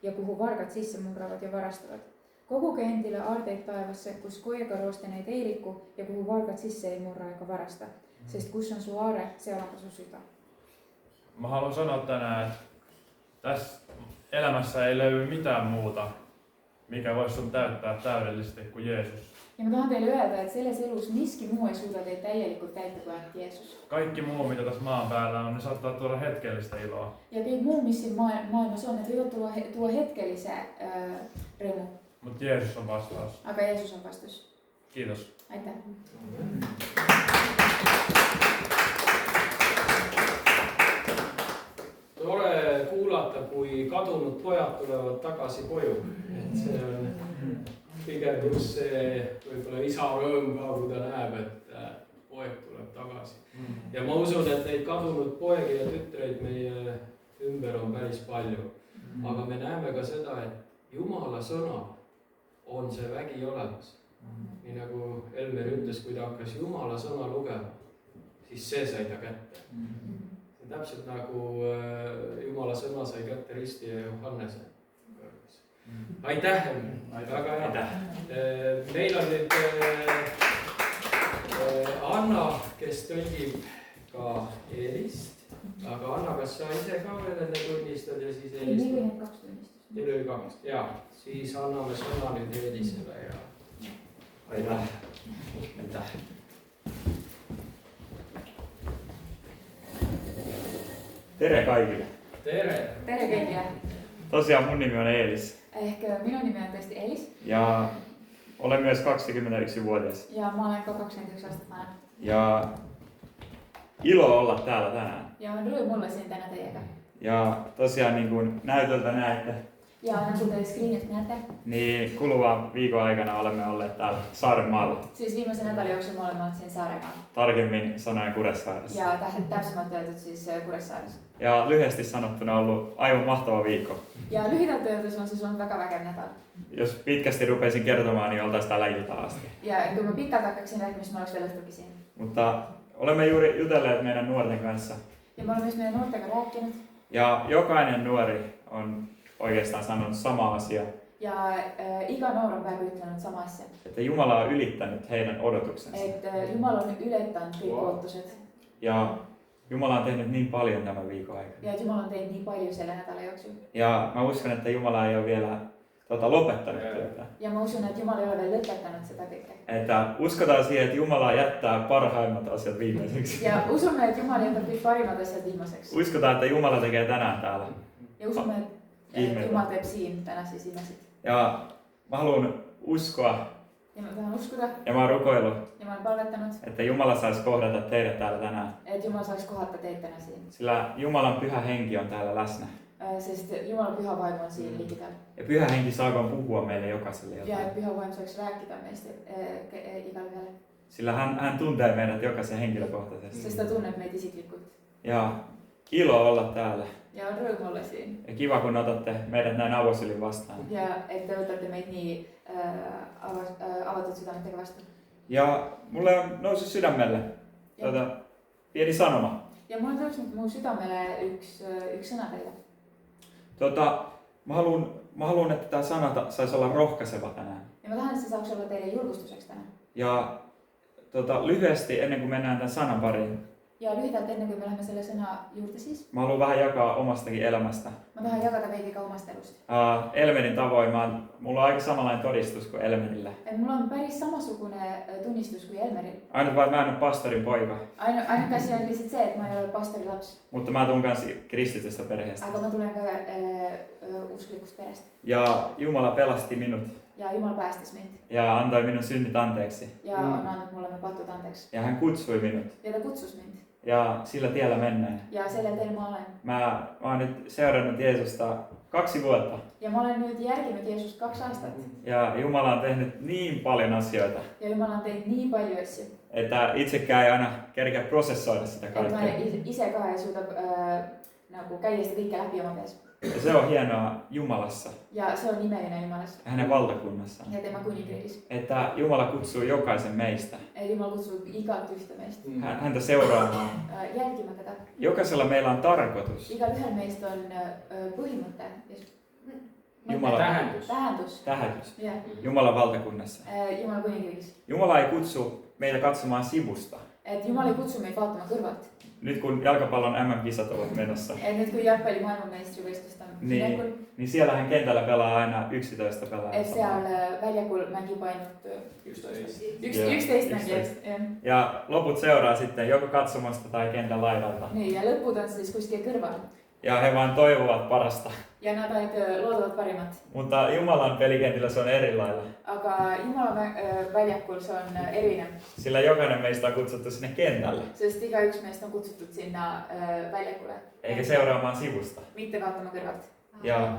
ja kuhu vargad sisse murravad ja varastavad. Koguge endile aarteid taevasse, kus koi ega rooste neid ei riku ja kuhu vargad sisse ei murra ega varasta. Sest kus on su aare, seal on ka su süda. Mä haluan sanoa tänään, että tässä elämässä ei löydy mitään muuta, mikä voisi sun täyttää täydellisesti kuin Jeesus. Ja ma tahan teile öelda, et selles elus miski muu ei suuda teid täielikult täita kui ainult Jeesus. Kaikki muu, mitä tässä maan päällä on, ne saattaa tuoda hetkellistä iloa. Ja kõik muu, mis siin maailmas on, need võivad tuua hetkelise rõõmu. Mutta Jeesus on vastaus. Aga Jeesus on vastus. Kiitos. Aitäh. Tore kuulata, kui kadunud pojad tulevad tagasi koju. Et see on pigem just see võib-olla isa rõõm ka, kui ta näeb, et poeg tuleb tagasi. Ja ma usun, et neid kadunud poegi ja tütreid meie ümber on päris palju. Aga me näeme ka seda, et Jumala sõna on see vägi olemas. Nii nagu Elmer ütles, kui ta hakkas Jumala sõna lugema, siis see sai ta kätte. See täpselt nagu Jumala sõna sai kätte Risti ja Johannese. Aitäh, väga hea. Meil on nüüd Anna, kes tõlgib ka Eelist. Aga Anna, kas sa ise ka veel enne tunnistad ja siis Eelist? Meil oli need 2 tunnistust. Meil oli 2, jaa. Siis anname sõna nüüd Eelisele ja aitäh. Aitäh. Tere kaikille. Tere. Tere kõigile. Tosiaan mun nimi on Eelis. Ehk minu nimi on tõesti Eelis. Ja olen myös 21-vuotias. Ja mä olen ka 21 aastat vana. Ja ilo olla täällä tänään. Ja on rõõm olla siin täna teiega. Ja tosiaan niin kuin näytöltä näette, Ja nagu te screen'ilt näete, niin kuluvan viikon aikana olemme olleet täällä Saarenmaalla. siis viimase nädala jooksul me oleme olnud siin Saaremaal. Tarkemmin sanoen Kuressaaressa. Ja täpsemalt öeldud siis Kuressaares. Ja lyhyesti sanottuna ollut aivan mahtava viikko. Ja lyhidalt öeldes on siis olnud väga vägev nädal. Jos pitkästi rupesin kertomaan, niin oltaisiin täällä iltaan asti. Ja kui ma pikalt hakkaksin rääkima, siis ma oleks veel õhtugi siin. Mutta olemme juuri jutelleet meidän nuorten kanssa. Ja me oleme just meidän noortega rääkinud. Ja jokainen nuori on oikeastaan sanonut sama asia. Ja iga noor on praegu ütlenud sama asja. Että Jumala on ylittänyt heidän odotuksensa. Et Jumal on ületanud kõik ootused. Ja Jumala on tehnyt niin paljon tämän viikon aikana. Ja että Jumala on tehnyt niin paljon siellä nädala jooksul. Ja mä uskon, että Jumala ei ole vielä lopettanut työtä. Ja mä uskon, että Jumala ei ole vielä lopettanut sitä tekemään. Että uskotaan siihen, että Jumala jättää parhaimmat asiat viimeiseksi. Ja uskomme, että Jumala jättää parimmat asiat viimeiseksi. Uskotaan, että Jumala tekee tänään täällä. Ja uskomme, että Jumala tekee siinä tänään siis ihmiset. Ja mä haluan uskoa. Ja mä tähän uskota. Ja mä oon rukoillut. Ja mä oon palvettanut. Että Jumala saisi kohdata teidät täällä tänään. Että Jumala saisi kohdata teitä tänään siinä. Sillä Jumalan pyhä henki on täällä läsnä. Siis Jumalan pyhä vaimo on siinä liikki täällä. Ja pyhä henki saakoon puhua meille jokaiselle jotain. Ja pyhä vaimo saisi rääkkitä meistä ikälyhälle. Sillä hän tuntee meidät jokaisen henkilökohtaisesti. Se sitä tunnet meitä isiklikult. Ja ilo olla täällä. Ja on rõõm olla siinä. Ja kiva, kun otatte meidät näin avosylin vastaan. Ja että otatte meitä niin avatut sydämettä vastaan. Ja mulle on noussut sydämelle pieni sanoma. Ja mulla on noussut mun sydämelle yksi sana teille. Mä haluan, että tämä sana saisi olla rohkaiseva tänään. Ja mä tahan, että se saaks olla teille julkustukseksi tänään. Ja lyhyesti, ennen kuin mennään tämän sanan pariin. Ja lyhytelt ennen kuin me lähdemme selle sana juurde siis. Mä haluan vähän jakaa omastakin elämästä. Mä tahan jakata veikika omasta elusta. Elmenin tavoin, mulla on aika samanlainen todistus kuin Elmenillä. Mulla on päris samansukuinen tunnistus kuin Elmerillä. Ainut vaan, mä en ole pastorin poika. Ainut asia on se, että mä en ole pastorin lapsi. Mutta mä tuun kanssa kristitystä perheestä. Aga mä tulen usklikusta perheestä. Ja Jumala pelasti minut. Ja Jumala päästis meitä. Ja antoi minun synnit anteeksi. Ja on annut mulle me pattut anteeksi. Ja hän kutsui minut. Ja ta kutsus mind. Ja sillä tiellä mennään. Ja sellel teellä mä olen. Mä oon nyt seurannut Jeesusta 2 vuotta. Ja mä olen nyt järkinyt Jeesusta 2 aastat. Ja Jumala on tehnyt niin paljon asioita. Ja Jumala on tehnyt niin paljon asioita. Että itsekään ei aina kerkeä prosessoida sitä kaikkea. Että mä itsekään ei suuta käydä sitä kaikkea läpi oman päässä. Ja se on hienoa Jumalassa. Ja se on nimellinen Jumalassa. Ja hänen valtakunnassaan. Ja tema kuninkriekissä. Että Jumala kutsuu jokaisen meistä. Jumala kutsuu ikat yhtä meistä. Häntä seuraamaan. Jälkimään tätä. Jokaisella meillä on tarkoitus. Ikälyhel meistä on põhimõte. Jumala tähendus. Yeah. Jumalan valtakunnassa. Jumalan kuninkriekissä. Jumala ei kutsu meitä katsomaan sivusta. Et Jumala ei kutsu meitä vaatamaan kõrvalt. Nyt kun jalkapallon MM-kisat ovat menossa. Nyt kun jalkapalli maailmanmeistrivõistlusta on niin siellähän kentällä pelaa aina 11 pelaajaa. Et seal väljakul mängib ainult 11 mängijat. Ja loput seuraa sitten joko katsomasta tai kentän laidalta. Niin, ja lõpud on siis kuskil kõrval. Ja he vaan toivovat parasta. Ja nad ainult loodavad parimat. Mutta Jumalan pelikentillä se on eri lailla. Aga Jumala väljakul se on erinev. Sillä jokainen meistä on kutsuttu sinne kentälle. Sest igaüks meistä on kutsuttu sinna väljakule. Eikä seuraamaan sivusta. Mitte vaatama kõrvalt. Ja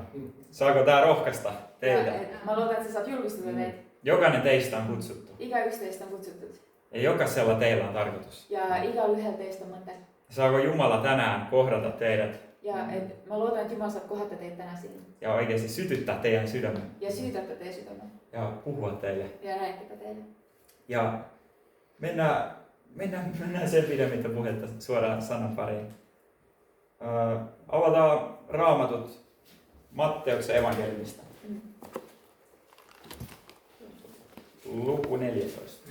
saako tää rohkaista teitä? Mä luulen, että sä saat julkistua teitä. Jokainen teistä on kutsuttu. Igaüks teistä on kutsuttu. Ja jokaisella teillä on tarkoitus. Ja igalühel teistä on mõte. Saako Jumala tänään kohdata teidät? Ja mä luotan, että Jumala saa kohdata teitä tänään siinä. Ja oikeasti sytyttää teidän sydämen. Ja syytätä teidän sydämen. Ja puhua teille. Ja rääkitä teille. Ja mennään sen pidemmittä puhetta suoraan sanan pariin. Avataan Raamatut Matteuksen evankeliumista. Luku 14.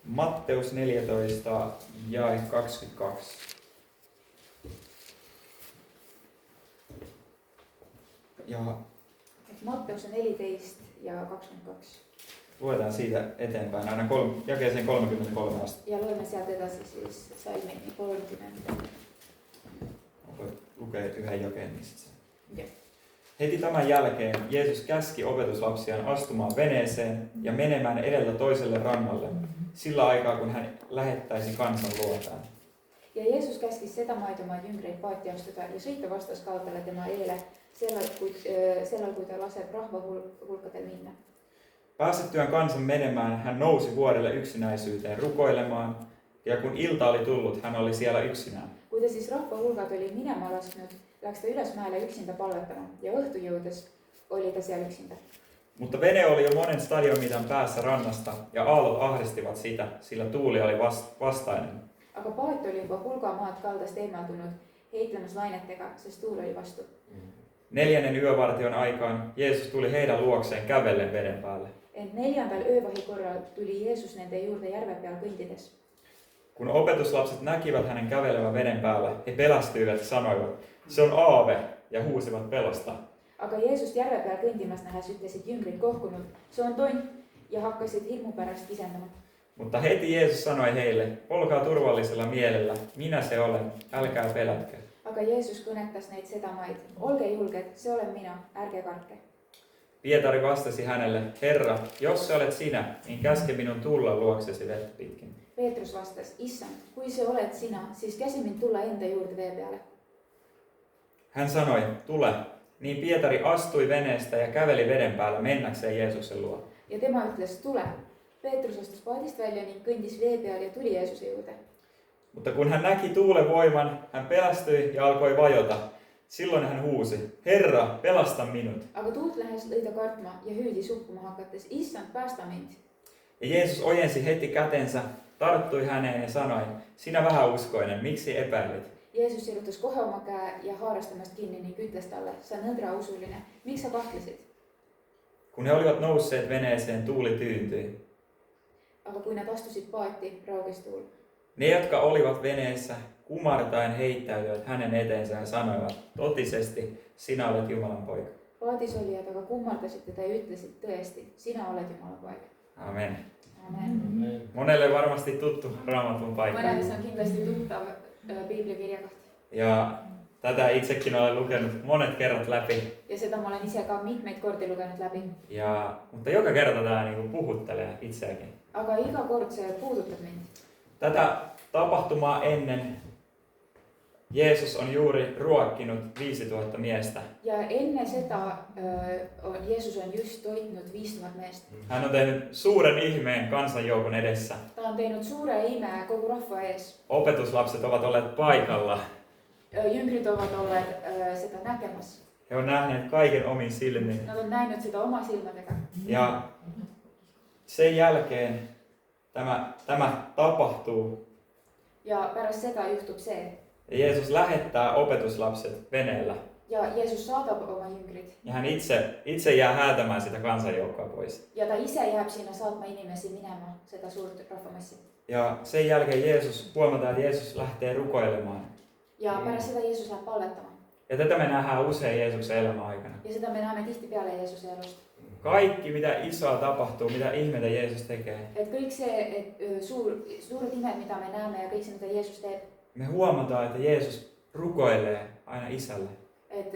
Matteus 14, jae 22. Ja Matteus 14 ja 22. Luetaan siitä eteenpäin aina jakeeseen 33 asti. Ja luemme sieltä edasi siis salmiin 30. Lukee yhden jakeen niistä. Joo. Heti tämän jälkeen Jeesus käski opetuslapsiaan astumaan veneeseen ja menemään edellä toiselle rannalle, sillä aikaa kun hän lähettäisi kansan luotaan. Ja Jeesus käski seda maitumaan jüngreid paati astuda ja sõita vastaskaldale tema eele, sellal kui ta laseb rahvahulkadel minna. Päästettyään kansan menemään, hän nousi vuorelle yksinäisyyteen rukoilemaan, ja kun ilta oli tullut, hän oli siellä yksinään. Kui ta siis rahvahulgad oli minema lasknud, läks ta üles mäele yksinda palvetama ja õhtu jõudes oli ta seal yksinda. Mutta vene oli jo monen stadionmitan päässä rannasta ja aallot ahdistivat sitä, sillä tuuli oli vastainen. Aga paat oli juba hulga maad kaldast eemaldunud heitlemas lainetega, sest tuul oli vastu. 4. yövartion aikaan Jeesus tuli heidän luokseen kävellen veden päälle. Ent 4. öövahi korral tuli Jeesus nende juurde järve peal kõndides. Kun opetuslapset näkivät hänen kävelevän veden päällä, he pelästyivät ja sanoivat, se on aave, ja huusivat pelosta. Aga Jeesust järve peal kõndimas nähes ütlesid jüngrid kohkunult, see on tont, ja hakkasid hirmu pärast kisendama. Mutta heti Jeesus sanoi heille, olkaa turvallisella mielellä, minä se olen, älkää pelätkö. Aga Jeesus kõnetas neid sedamaid, olge julged, see olen mina, ärge kartke. Pietari vastasi hänelle, Herra, jos se olet sinä, niin käske minun tulla luoksesi vettä pitkin. Peetrus vastas, issand, kui see oled sina, siis käsi mind tulla enda juurde vee peale. Hän sanoi, tule. Niin Pietari astui veneestä ja käveli veden päällä mennäkseen Jeesuksen luo. Ja tema ütles, tule. Peetrus astus paadist välja ning kõndis vee peal ja tuli Jeesuse juurde. Mutta kun hän näki tuulen voiman, hän pelästyi ja alkoi vajota. Silloin hän huusi, Herra, pelasta minut. Aga tuult lähes lõi ta kartma ja hüüdis uppuma hakates, issand, päästa mind. Ja Jeesus ojensi heti kätensä, tarttui häneen ja sanoi, sinä vähäuskoinen, miksi epäilit? Jeesus sirutas kohe oma käe ja haaras temast kinni ning ütles talle, sa nõdra usuline, miks sa kahtlesid? Kun he olivat nousseet veneeseen, tuuli tyyntyi. Aga kui nad astusid paati, raugesi tuul. Ne, jotka olivat veneessä, kumartaen heittäytyivät hänen eteensä ja sanoivat, totisesti, sinä olet Jumalan poika. Paadis olijad aga kummardasid teda ja ütlesid tõesti, sinä olet Jumalan poika. Amen. Amen. Monelle varmasti tuttu Raamatun paikka. Mõnedes on kindlasti tuttav piiblivirjakoht. Ja tätä itsekin olen lukenut monet kerrat läpi. Ja seda ma olen ise ka mitmeid kordi lugenud läbi. Mutta joka kerta tämä niin puhuttelee itseäkin. Aga iga kord see puudutab mind. Tätä tapahtumaa ennen Jeesus on juuri ruokkinut 5000 miestä. Ja enne seda Jeesus on just toitnud 5000 meest. Hän on tehnyt suuren ihmeen kansanjoukon edessä. Ta on teinud suure ime kogu rahva ees. Opetuslapset ovat olleet paikalla. Jüngrid ovat olleet seda näkemas. He on nähneet kaiken omin silmin. Nad on näinud seda oma silmadega. Ja sen jälkeen tämä tapahtuu. Ja pärast seda juhtub see. Ja Jeesus lähettää opetuslapset veneellä. Ja Jeesus saadab oma jüngrid. Ja hän itse jää häätämään sitä kansanjoukkoa pois. Ja ta ise jääb sinna saatma inimesi minema, seda suurt rahvamassi. Ja sen jälkeen huomataan, että Jeesus lähtee rukoilemaan. Ja pärast seda Jeesus läheb palvetamaan. Ja tätä me nähdään usein Jeesuksen elämän aikana. Ja seda me näemme tihtipeale Jeesuse elust. Kaikki mitä isoa tapahtuu, mitä ihmeitä Jeesus tekee. Et kõik see suuret imed, mitä me näemme ja kõik see, mitä Jeesus teeb. Me huomataan, että Jeesus rukoilee aina isälle. Et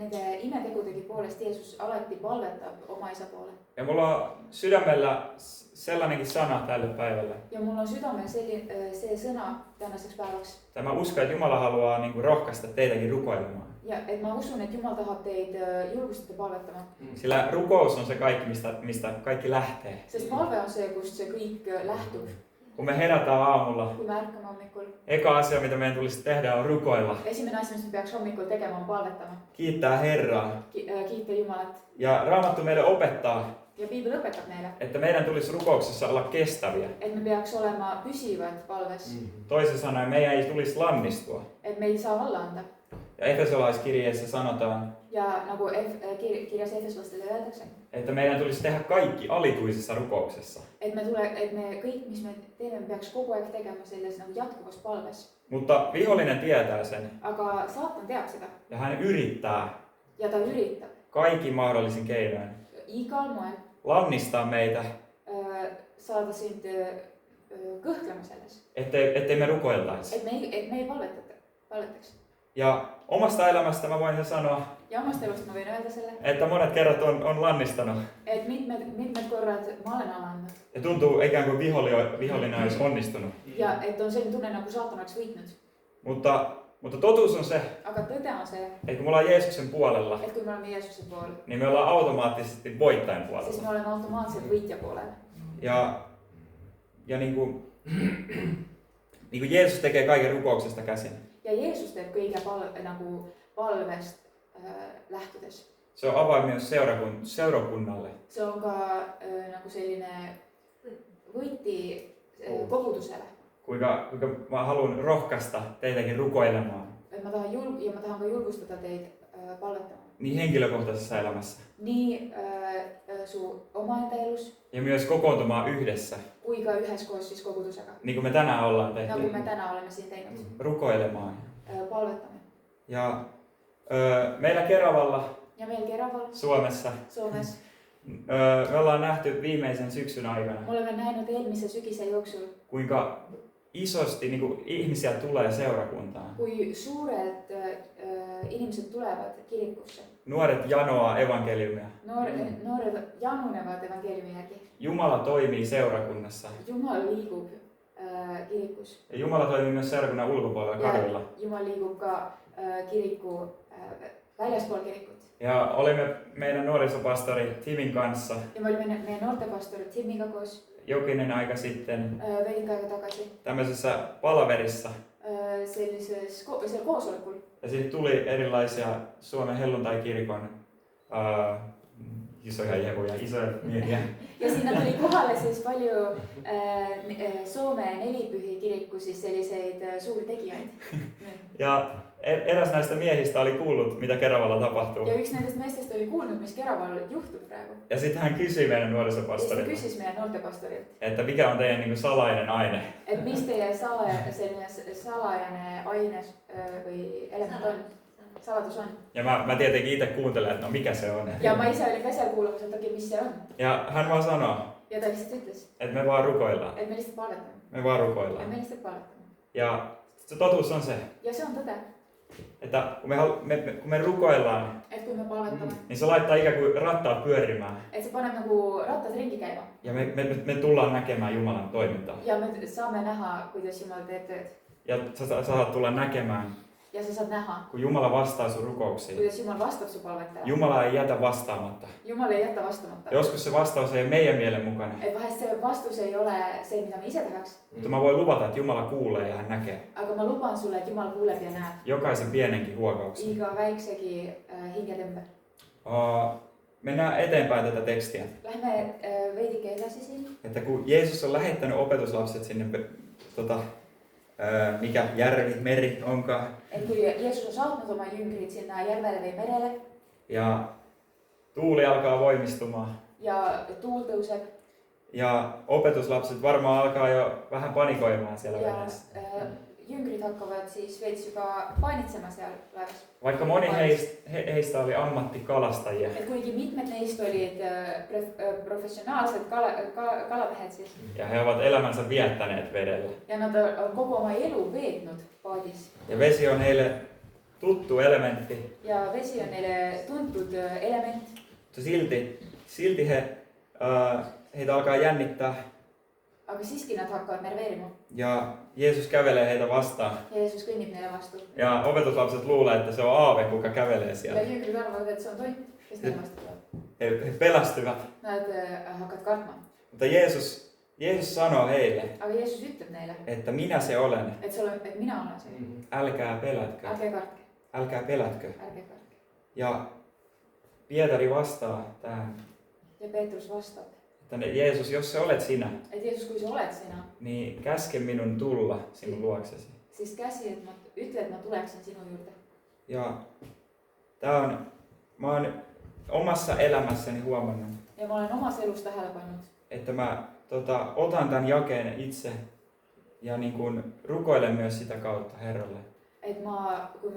nende imetegudegi poolest Jeesus alati palvetab oma isa poole. Ja mulla on sydämellä sellainenkin sana tälle päivälle. Ja mulla on sydämel see sõna tänaseks päevaks. Mä uskon, että Jumala haluaa rohkaista teitäkin rukoilemaan. Ja et ma usun, et Jumal tahab teid julgustada palvetama. Sillä rukous on se kaikki, mistä kaikki lähtee. Sest palve on see, kust see kõik lähtub. Kun me herätään aamulla, Kui me ärkame hommikul. eka asia, mitä meidän tulisi tehdä, on rukoilla. Esimene asi, mis me peaks hommikul tegema, on palvetama. Kiittää Herraa. Kiittää Jumalat. Ja Raamattu meille opettaa, Ja Piibel õpetab meile, että meidän tulisi rukouksessa olla kestäviä. et me peaks olema püsivad palves. Toisin sanoen, meidän ei tulisi lannistua. Et me ei saa alla anda. Ja Efesolaiskirjeessä sanotaan, Ja nagu kirjas Efeslastele öeldakse, että meidän tulisi tehdä kaikki alituisessa rukouksessa. et me kõik, mis me teeme, me peaks kogu aeg tegema selles nagu jatkuvas palves. Mutta vihollinen tietää sen Aga saatan teab seda ja hän yrittää ja ta üritab kaikki mahdollisin keinoin igal moel lannistaa meitä, saada sind kõhklema selles. ettei me rukoiltaisi. Et me ei palvetaks. Ja omasta elämästä mä voin sanoa, Ja omast elust ma võin öelda selle, että monet kerrat on lannistanut. et mitmed korrad ma olen alla andnud. Ja tuntuu ikään kuin vihollinen olisi onnistunut. Ja et on selline tunne, nagu saatan oleks võitnud. Mutta totuus on se, Aga tõde on see, että kun me ollaan Jeesuksen puolella, et kui me oleme Jeesuse pool, niin me ollaan automaattisesti voittajan siis puolella. me oleme automaatselt võitja poolel. Ja niin kuin Jeesus tekee kaiken rukouksesta käsin. Ja Jeesus teeb kõige palvest lähtudes. Se on avain myös seurakunnalle. See on ka nagu selline võti kogudusele. Kuinka mä haluan rohkaista teitäkin rukoilemaan. Et ma tahan ka julgustada teid palvetamaan. niin henkilökohtaisessa elämässä. Niin sun omaenda elus, Ja myös kokoontumaan yhdessä, kui ka üheskoos siis kogudusega. niin kuin me tänään ollaan tehty. Nagu me täna oleme siin teinud. Rukoilemaan. Palvetame. Ja meillä Keravalla, Ja meil Keraval, Suomessa, Soomes, me ollaan nähty viimeisen syksyn aikana, me oleme näinud eelmise sügise jooksul, kuinka isosti niin kuin ihmisiä tulee seurakuntaan. kui suured inimesed tulevad kirikusse. Nuoret janoaa evankeliumia. Noored janunevad evankeeliumi järgi. Jumala toimii seurakunnassa. Jumal liigub kirikus. Ja Jumala toimii myös seurakunnan ulkopuolella kaduilla. Jumal liigub ka kiriku väljaspool kirikut. Ja olimme meidän nuorisopastori Timin kanssa Ja me olime meie noortepastori Timiga koos jokinen aika sitten veidike aega tagasi tämmöisessä palaverissa. seal koosolekul. Ja siitä tuli erilaisia Suomen helluntai-kirkon isoja jehuja, isoja miehiä. Ja siinä tuli kohale siis palju Soome nelipühi kiriku siis selliseid suuri tegijaid. Ja eräs näistä miehistä oli kuullut, mitä Keravalla tapahtuu. Ja üks nendest meestest oli kuulnud, mis Keraval juhtub praegu. Ja sitten hän kysyi meidän Ja siis ta nuorisopastorilta, küsis meie noortepastorilta, että mikä on teidän niin kuin salainen aine. et mis teie salajane aine või element on, saladus on. Ja mä tietenkin itse kuuntelen, että no mikä se on. Ja ma ise olin ka seal kuulamas, et okei, mis see on. Ja hän vaan sanoo, Ja ta lihtsalt ütles, että me vaan rukoillaan. et me lihtsalt palvetame. Me vaan Ja rukoillaan. me lihtsalt palvetame. Ja se totuus on se, Ja see on tõde, että kun me rukoillaan, et kui me palvetame, niin se laittaa ikään kuin rattaat pyörimään. et se paneb nagu rattad ringi käima. Ja me tullaan näkemään Jumalan toimintaa. Ja me saame näha, kuidas Jumal teeb tööd. Ja sä saat tulla näkemään, Ja sa saad näha, kun Jumala vastaa sun rukouksiin. kuidas Jumal vastab su palvetele. Jumala ei jätä vastaamatta. Jumal ei jäta vastamata. Joskus se vastaus ei ole meidän mielen mukainen. Et vahest see vastus ei ole see, mida me ise tahaks. Mutta mä voin luvata, että Jumala kuulee ja hän näkee Aga ma luban sulle, et Jumal kuuleb ja näeb jokaisen pienenkin huokauksen. iga väiksegi hingetõmbe. Mennään eteenpäin tätä tekstiä. Lähme veidike edasi siin. Että kun Jeesus on lähettänyt opetuslapset sinne, mikä järvi, meri onkaan, Et kui Jeesus on saatnud oma jüngrid sinna järvele või merele ja tuuli alkaa voimistumaan, ja tuul tõuseb ja opetuslapset varmaan alkaa jo vähän panikoimaan siellä ja veneessä. jüngrid hakkavad siis veits juba paanitsema seal laevas. Vaikka moni heistä oli ammattikalastajia, Et kuigi mitmed neist olid professionaalsed kalamehed siis ja he ovat elämänsä viettäneet vedellä. ja nad on kogu oma elu veetnud paadis. Ja vesi on heille tuttu elementti, Ja vesi on neile tuntud element, mutta silti heitä alkaa jännittää aga siiski nad hakkavad nerveerima. ja Jeesus kävelee heitä vastaan. Ja Jeesus kõnnib neile vastu. Ja opetuslapset luulee, että se on aave, kuka kävelee Ja siellä. jüngrid arvavad, et see on toit, kes neile vastu tuleb. He pelästyvät. Nad hakkavad kartma. Mutta Jeesus sanoo heille, Aga Jeesus ütleb neile, että minä se olen. et mina olen see. Älkää pelätkö. Ärge kartke, Älkää pelätkö. ärge kartke. Ja Pietari vastaa tähän, Ja Peetrus vastab, että Jeesus, jos se olet sinä, et Jeesus, kui sa oled sina, niin käske minun tulla sinun luoksesi. siis käsi, et ütle, et ma tuleksin sinu juurde. Ja mä oon omassa elämässäni huomannut, Ja ma olen omas elus tähele pannud, että mä otan tämän jakeen itse ja niin kuin rukoilen myös sitä kautta Herralle. et kui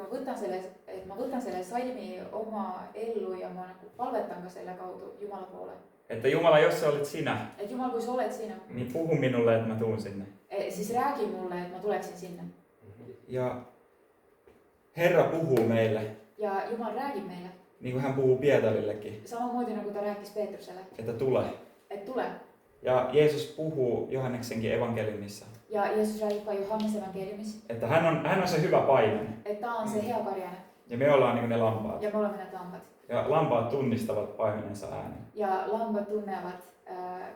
ma võtan selle salmi oma ellu ja ma nagu palvetan ka selle kaudu Jumala poole. Että Jumala, jos se olet sinä, Et Jumal, kui sa oled sina, niin puhu minulle, että mä tuun sinne. siis räägi mulle, et ma tuleksin sinna. Ja Herra puhuu meille, Ja Jumal räägib meile, niin kuin hän puhuu Pietarillekin, samamoodi nagu ta rääkis Peetrusele, että tule. et tule. Ja Jeesus puhuu Johanneksenkin evankeliumissa, Ja Jeesus räägib ka Johannese evankeeliumis, että hän on se hyvä paimen. et ta on se hea karjane Ja me ollaan niin kuin ne lampaat. ja me oleme need lambad. Ja lampaat tunnistavat paimenensa äänen. Ja lambad tunnevad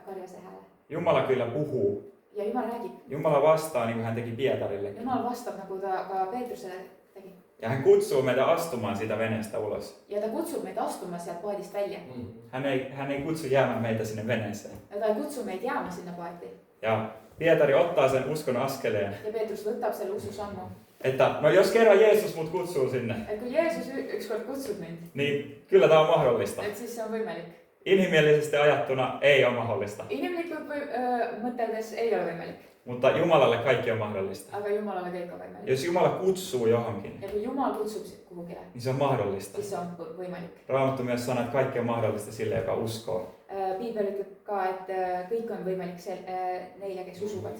karjase hääle. Jumala kyllä puhuu. Ja Jumal räägib. Jumala vastaa niin kuin hän teki Pietarillekin. Jumal vastab nagu ta ka Peetrusele tegi. Ja hän kutsuu meitä astumaan siitä veneestä ulos. Ja ta kutsub meid astuma sealt paadist välja. Hän ei kutsu jäämään meitä sinne veneeseen. Ja ta ei kutsu meid jääma sinna paati. Ja Pietari ottaa sen uskon askeleen. ja Peetrus võtab selle ususammu. Että no jos kerran Jeesus mut kutsuu sinne, Et kui Jeesus ykskord kutsub mind, niin kyllä tämä on mahdollista. et siis see on võimalik. Inhimillisesti ajattuna ei ole mahdollista, Inimlikult mõteldes ei ole võimalik, mutta Jumalalle kaikki on mahdollista. aga Jumalale kõik on võimalik. Jos Jumala kutsuu johonkin, Ja kui Jumal kutsub kuhugile, niin se on mahdollista. siis se on võimalik. Raamattu myös sanoo, että kaikki on mahdollista sille, joka uskoo. Piibel ütleb ka, et kõik on võimalik neile, kes usuvad.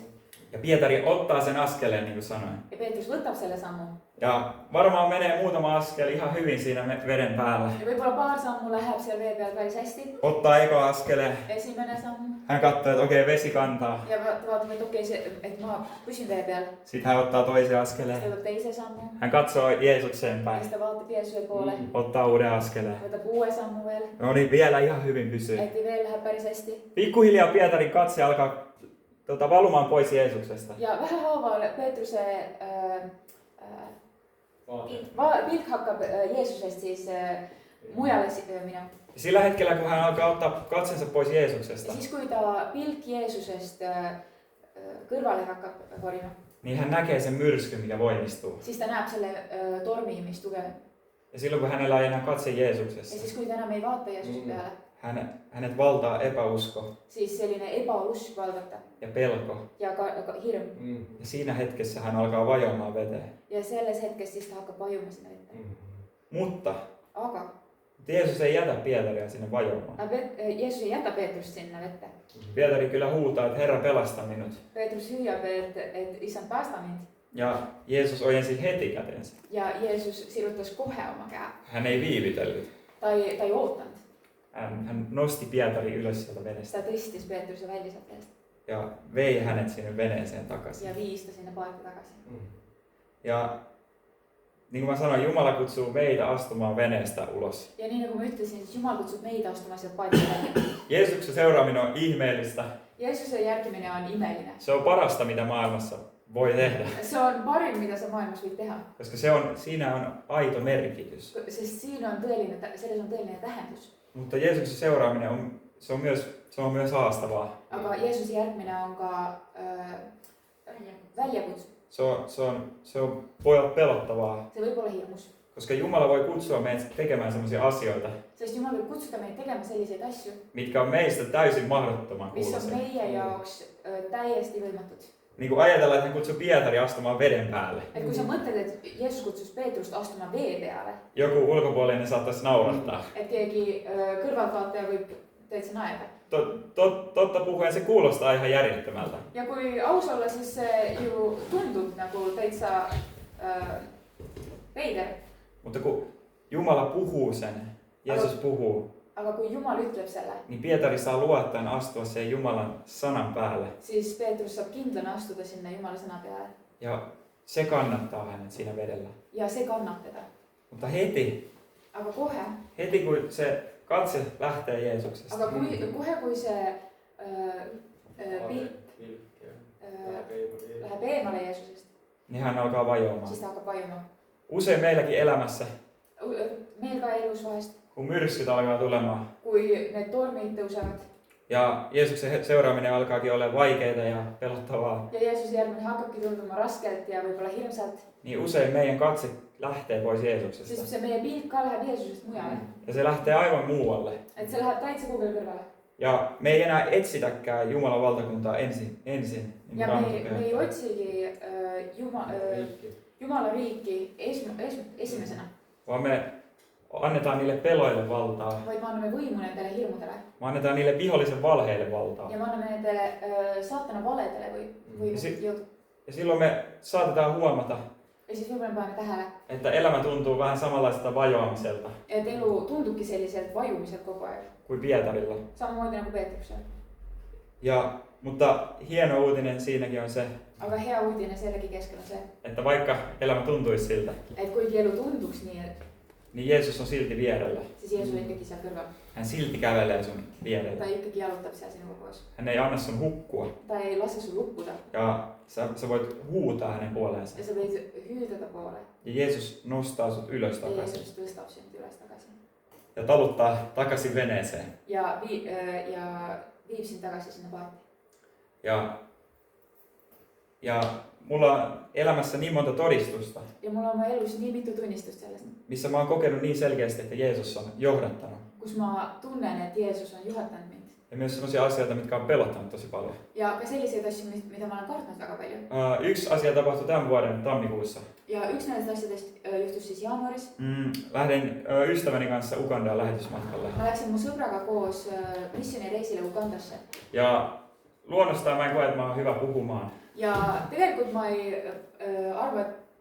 Ja Pietari ottaa sen askeleen, niin kuin sanoin. Ja Peetrus võtab selle sammu. Ja varmaan menee muutama askel ihan hyvin siinä veden päällä. Ja võib-olla paar sammu läheb seal vee peal päris hästi. Ottaa eka askeleen. Esimene samm. Hän katsoo, että okei, vesi kantaa. Ja vaatab, et okei, et ma püsin vee peal. Sitten hän ottaa toisen Sitten askeleen. võtab teise sammu. Hän katsoo Jeesukseen Ja päin. sitten vaatab Jeesuse poole. Ottaa uuden askeleen. Võtab uue sammu veel. No niin, vielä ihan hyvin pysyy. Et veel läheb päris hästi. Pikkuhiljaa Pietarin katse alkaa valumaan pois Jeesuksesta. Ja vähehaaval Peetruse pilk hakkab Jeesusest siis mujale minema. Sillä hetkellä, kun hän alkaa ottaa katsensa pois Jeesuksesta, Siis kui ta pilk Jeesusest kõrvale hakkab korima, niin hän näkee sen myrskyn, mikä voimistuu. siis ta näeb selle tormi, mis tugev. Ja silloin, kun hänellä ei enää katse Ja Jeesuksessa, siis kui ta enam ei vaata Jeesuse peale, hänet valtaa epäusko siis selline ebausk valdata ja pelko. ja ka hirm. Ja siinä hetkessä hän alkaa vajoamaan veteen. Ja selles hetkes siis ta hakkab vajuma sinna vette. Mutta Aga Jeesus ei jätä Pietaria sinne vajoamaan. Jeesus ei jäta Peetrust sinna vette. Pietari kyllä huutaa, että Herra pelasta minut. Peetrus hüüab, et isand päästa mind. Ja Jeesus ojensi heti kätensä. Ja Jeesus sirutas kohe oma käe. Hän ei viivitellyt. Ta ei ootanud. Hän nosti Pietari ylös sieltä venestä Ta tõstis Peetruse välja sealt veest ja vei hänet sinne veneeseen takaisin. ja viis ta sinna paati tagasi. Ja niin kuin mä sanoin, Jumala kutsuu meitä astumaan veneestä ulos. Ja niin kuin mä ütlesin, siis Jumal kutsub meid astuma sieltä paikasta välja. Jeesuksen seuraaminen on ihmeellistä. Jeesuse järgimine on imeline. Se on parasta, mitä maailmassa voi tehdä. Se on parim, mitä sä maailmassa võid teha. Koska siinä on aito merkitys. Sest siinä on selles on tõeline tähendus. Mutta Jeesuksen seuraaminen on myös haastavaa. Aga Jeesuse järgmine on ka väljakutsu. Se voi olla pelottavaa. Se võib olla hirmus. Koska Jumala voi kutsua meitä tekemään sellaisia asioita, Sest Jumal võib kutsuda meid tegema selliseid asju, mitkä on meistä täysin mahdottoman mis on kuuloisia. meie jaoks täiesti võimatud. Niin kuin ajatellaan, että hän kutsui Pietari astumaan veden päälle. Et kui sa mõtled, et Jeesus kutsus Peetrust astuma vee peale, Joku ulkopuolinen saattaisi naurahtaa. et keegi kõrvaltvaataja võib täitsa naerda. Totta puhuen se kuulostaa ihan järjettömältä. Ja kui aus olla, siis see ju tundub nagu täitsa veider. Mutta kun Jumala puhuu sen, Jeesus puhuu, Aga kui Jumal ütleb selle, niin Pietari saa luottaen astua sen Jumalan sanan päälle. siis Peetrus saab kindlana astuda sinna Jumala sõna peale. Ja se kannattaa hänet siinä vedellä. Ja see kannab teda. Mutta heti kun se katse lähtee Jeesuksesta, Aga kohe, kui see läheb eemale Jeesusest, niin hän alkaa vajoamaan. siis ta hakkab vajuma. Usein meilläkin elämässä, Meil ka elus vahest, kun myrskyt alkaa tulemaan kui need tormid tõusevad ja Jeesuksen seuraaminen alkaakin olla vaikeaa ja pelottavaa, ja Jeesuse järgmine hakkabki tunduma raskelt ja võib-olla hirmsalt, niin usein meidän katse lähtee pois siis Jeesuksesta. see meie pilk ka läheb Jeesusest mujale. Ja se lähtee aivan muualle. Et see läheb täitsa kuhugile kõrvale. Ja me ei enää etsitäkään Jumalan valtakuntaa ensin niin Ja Raamattu me kertoo. ei otsigi Jumala riiki esimesena, Vaan me annetaan niille peloille valtaa. vaid me anname võimu nendele hirmudele. Me annetaan niille vihollisen valheille valtaa. Ja me anname nendele saatana valedele või jõudu. Ja silloin me saatetaan huomata, Ja siis võib-olla me paneme tähele, että elämä tuntuu vähän samanlaista vajoamiselta et elu tundubki selliselt vajumiselt kogu aeg. kuin Pietarilla. Samamoodi nagu Peetrusel. Mutta hieno uutinen siinäkin on se, Aga hea uudine sellegi keskel on see, että vaikka elämä tuntuisi siltä, et kuigi elu tunduks nii, niin Jeesus on silti vierellä. siis Jeesus on ikkagi seal kõrval. Hän silti kävelee sun vierellä. Ta ikkagi jalutab seal sinuga koos. Hän ei anna sun hukkua. Ta ei lase sul uppuda Ja sä voit huutaa hänen puoleensa. ja sa võid hüüda ta poole. Ja Jeesus nostaa sut ylös Ja takaisin. Jeesus tõstab sind üles tagasi. Ja taluttaa takaisin veneeseen. Ja viib sind tagasi sinna paati. Ja Ja mulla on elämässä niin monta todistusta, ja mul on oma elus nii mitu tunnistust sellest, missä mä oon kokenut niin selkeästi, että Jeesus on johdattanut. kus ma tunnen, et Jeesus on juhatanud mind. Ja myös sellaisia asioita, mitkä on pelottanut tosi paljon. Ja ka selliseid asju, mida ma olen kartnud väga palju. Yksi asia tapahtui tämän vuoden tammikuussa. Ja üks nendest asjadest juhtus siis jaanuaris. Lähdin ystäväni kanssa Ugandaan lähetysmatkalle. Ma läksin mu sõbraga koos missioonireisile Ugandasse. Ja luonnostaan mä en koe, että mä oon hyvä puhumaan. Ja tegelikult ma ei arva,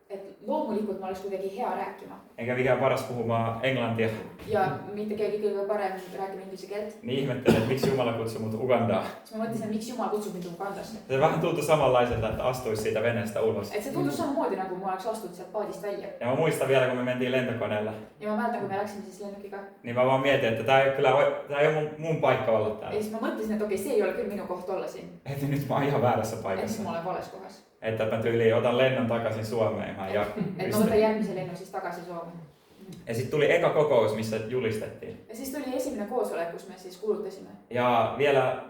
et loomulikult ma oleks kuidagi hea rääkima. Enkä mikään paras puhumaan englantia. Ja mitte keegi kõige parem rääkima inglise keelt. Niin ihmettelin, että miksi Jumala kutsui mut Ugandaan. Siis mä mõtlesin, miks Jumal kutsub mind Ugandasse. Se vähän tuntui samanlaiselta, että astuisi siitä veneestä ulos. Et see tundus samamoodi, nagu ma oleks astunud sealt paadist välja. Ja mä muistan vielä, kun me mentiin lentokoneella. Ja mä mäletan, kun me läksime siis lennukiga. Niin mä vaan mietin, että tää ei ole mun paikka olla Ja täällä. siis mä mõtlesin, et okei, see ei ole küll minu koht olla siin. Että nyt mä oon ihan väärässä Et paikassa. siis ma olen vales kohas. Että mä tyyliin otan lennon takaisin Suomeen. Et ma võtan järgmise lennu siis tagasi Suomeen. Ja sitten tuli eka kokous, missä julistettiin. Ja siis tuli esimene koosolek, kus me siis kuulutasime. Ja vielä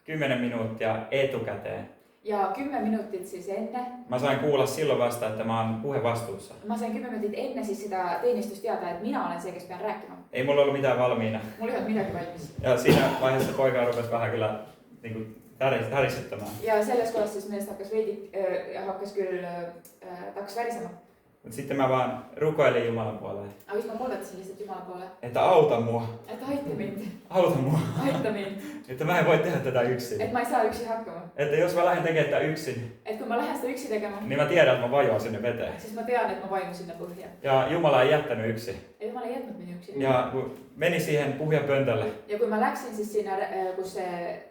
10 minuuttia etukäteen. Ja 10 minuutit siis enne. Mä sain kuulla silloin vasta, että mä oon puhevastuussa. Ma sain 10 minuutit enne siis sitä teenistust teada, et mina olen see, kes pean rääkima. Ei mulla ollut mitään valmiina. Mul ei olnud midagi valmis. Ja siinä vaiheessa poika rupesi vähän kyllä niin kuin tärisyttämään. Ja selles kohas siis meest hakkas veidi, hakkas värisema. Mutta sitten mä vaan rukoilin Jumalan puoleen. Aga siis ma palvetasin lihtsalt Jumala poole. Että auta mua. Et aita mind. Auta mua. Aita mind. Että mä en voi tehdä tätä yksin. Et ma ei saa üksi hakkama. Että jos mä lähden tekemään tätä yksin, Et kui ma lähen seda üksi tegema, niin mä tiedän, että mä vajoan sinne veteen. siis ma tean, et ma vajun sinna põhja. Ja Jumala ei jättänyt yksin. Ja Jumal ei jätnud mind üksi. Ja kun meni siihen puhujapöntölle Ja kui ma läksin siis sinna, kus see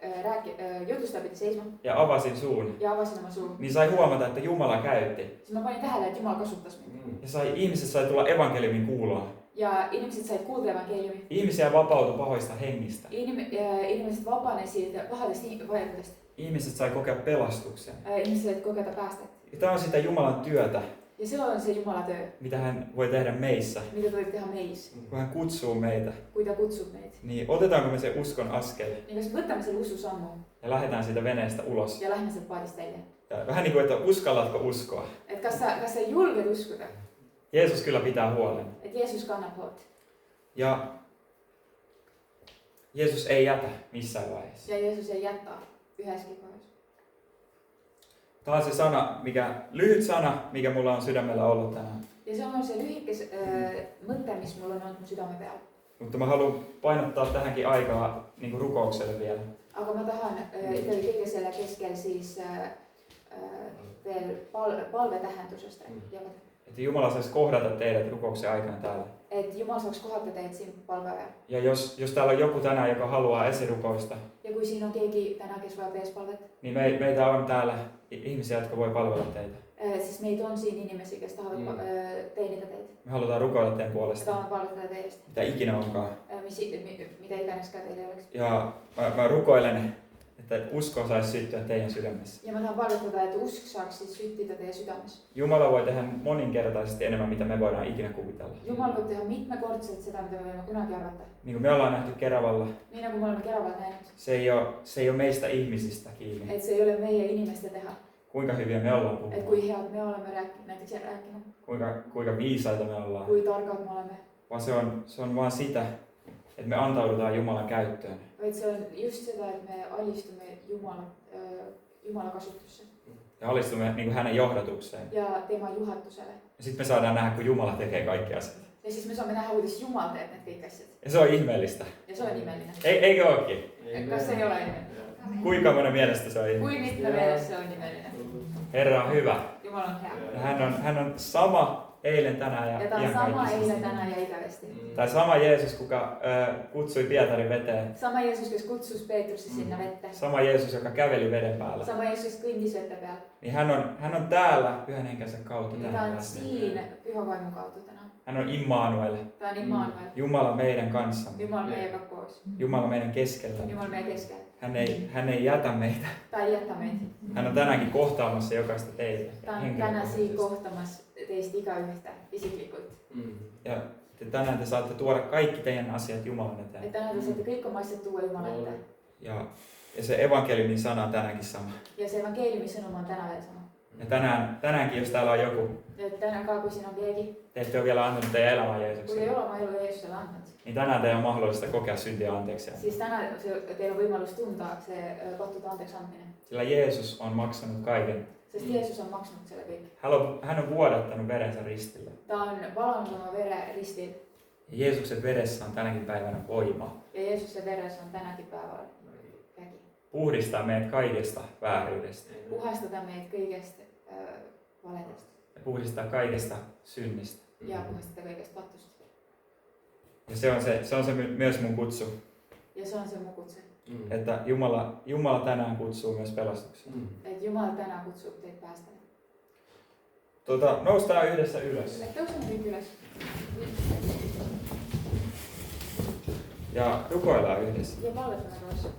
jutustaja pidi seisma ja avasin suun, ja avasin oma suu, niin sai huomata, että Jumala käytti. siis ma panin tähele, et Jumal kasutas mind. Ja ihmiset sai tulla evankeliumin kuuloon. Ja inimesed said kuulda evankeliumi. Ihmisiä vapautui pahoista hengistä. Inimesed vabanesid pahadest vajadustest. Ihmiset sai kokea pelastuksen. Ihmiset said kogeda päästet. Ja tämä on sitä Jumalan työtä, Ja se on se Jumala työ, mitä hän voi tehdä meissä, mida ta võib teha meis, kun hän kutsuu meitä. kui ta kutsub meid. Niin otetaanko me se uskon askel Niin kas võtame selle ususammu ja lähdetään siitä veneestä ulos. ja lähme sealt paadist välja. Ja vähän niin kuin, että uskallatko uskoa. Et kas sa julged uskuda, Jeesus kyllä pitää huolen. et Jeesus kannab hoolt. Ja Jeesus ei jätä missään vaiheessa. Ja Jeesus ei jäta üheski kohas. Tämä on se sana, lyhyt sana, mikä mulla on sydämellä ollut tänään. Ja se on se lyhikes mõte, mis mul on olnud mu südame peal. Mutta mä haluan painottaa tähänkin aikaa niin kuin rukoukselle vielä. Aga ma tahan ikkagi kõige selle keskel siis veel palvetähendusest jagada. Että Jumala saisi kohdata teidät rukouksen aikana täällä. Et Jumal saaks kohata teid siin palve ajal. Ja jos täällä on joku tänään, joka haluaa esirukousta, Ja kui siin on keegi täna, kes vajab eespalvet, niin meitä on täällä ihmisiä, jotka voi palvella teitä. siis meid on siin inimesi, kes tahavad teenida teid. Me halutaan rukoilla teidän Ja puolesta, tahavad palvetada teie eest, mitä ikinä onkaan. mida iganes ka teil ei oleks. Ja mä rukoilen, että usko saisi syttyä teidän sydämessä. Ja ma tahan palvetada, et usk saaks siis süttida teie südames. Jumala voi tehdä moninkertaisesti enemmän, mitä me voidaan ikinä kuvitella. Jumal võib teha mitmekordselt seda, mida me võime kunagi arvata. Niin kuin me ollaan nähty Keravalla, Nii nagu me oleme Keraval näinud. se ei ole meistä ihmisistä kiinni. Et see ei ole meie inimeste teha. Kuinka hyviä me ollaan Et puhumaan. kui head me oleme näiteks rääkinud, Kuinka viisaita me ollaan. kui targad me oleme. Vaan se on vaan sitä, että me antaudutaan Jumalan käyttöön. Vaid see on just seda, et me alistume Jumala kasutusse Ja alistumme niin kuin hänen johdatukseen. ja tema juhatusele. Ja sitten me saadaan nähdä, kun Jumala tekee kaikki asiat. Ja siis me saame näha, kuidas Jumal teeb need kõik asjad. Ja se on ihmeellistä. Ja se on imeline. Eikö ookin? Kas se ei ole imeline? Kuinka monen mielestä se on Kui ihmeellistä? mitme meelest se on imeline? Herra on hyvä. Jumal on hea. Ja hän on sama eilen, tänään ja Ja ta on sama iankaikkisesti. eile, täna ja igavesti. Tai sama Jeesus, kuka kutsui Pietarin veteen. Sama Jeesus, kes kutsus Peetrussi sinna vette. Sama Jeesus, joka käveli veden päällä. Sama Jeesus, kes kõndis vette peal. Niin hän on täällä Pyhän Henkensä kautta Ja ta tänään on läsnä. siin Püha Vaimu kaudu täna. Hän on Immanuel. Ta on Immanuel. Jumala meidän kanssamme. Jumal meiega koos. Jumala meidän keskellä. Jumal meie keskel. Hän ei jätä meitä. Ta ei jäta meid. Hän on tänäänkin kohtaamassa jokaista teitä. Ta on täna siin kohtamas teist igaühte isiklikult. Ja tänään te saatte tuoda kaikki teidän asiat Jumalan eteen. Et täna te saate kõik oma asjad tuua Jumala ette. Ja se evankeliumin sana on tänäänkin sama. Ja see evangeeliumi sõnum on täna veel sama. Ja tänäänkin, jos täällä on joku, et tänään, kui siin on keegi, te ette ole vielä antanut teidän elämää kui ei Jeesukselle, ole oma elu Jeesusele andnud, niin tänään teidän on mahdollista kokea syntiä anteeksi. siis täna teil on võimalus tunda see pattude anteeksi andmine. Sillä Jeesus on maksanut kaiken. Sest Jeesus on maksanut selle kõik. Hän on vuodattanut verensä ristillä. Ta on valanud oma vere ristil Ja Jeesuksen veressä on tänäkin päivänä voima. ja Jeesuse veres on tänäkin päeval vägi. Puhdistaa meidät kaikesta vääryydestä. Puhastada meid kõigest valedest Ja puhdistaa kaikesta synnistä. ja puhastada kõigest patust. Ja se on se myös mun kutsu. Ja se on se mun kutse. Että Jumala tänään kutsuu myös pelastukseen. Et Jumal täna kutsub teid päästele. Noustaan yhdessä ylös. Et tõuseme kõik üles. Ja rukoillaan yhdessä. Ja palvetame koos.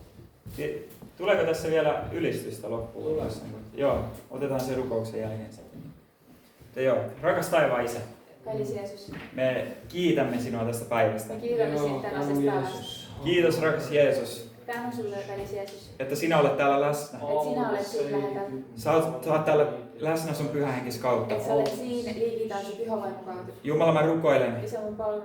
Tuleeko tässä vielä ylistystä loppuun? Joo, otetaan se rukouksen jälkeen sitten. Joo, rakas taivaan Isä. Kallis Jeesus. Me kiitämme sinua tästä päivästä. Me kiitämme sinut tänasesta päivästä. Kiitos rakas Jeesus, Tänu sulle, kallis Jeesus. että sinä olet täällä läsnä. Et sinä olet siin lähedal. Sä oot täällä läsnä sun pyhän henkis kautta. Et sä olet siin liigitaas pyha vaimu kaudu. Jumala, mä rukoilen, Isä, mun palun,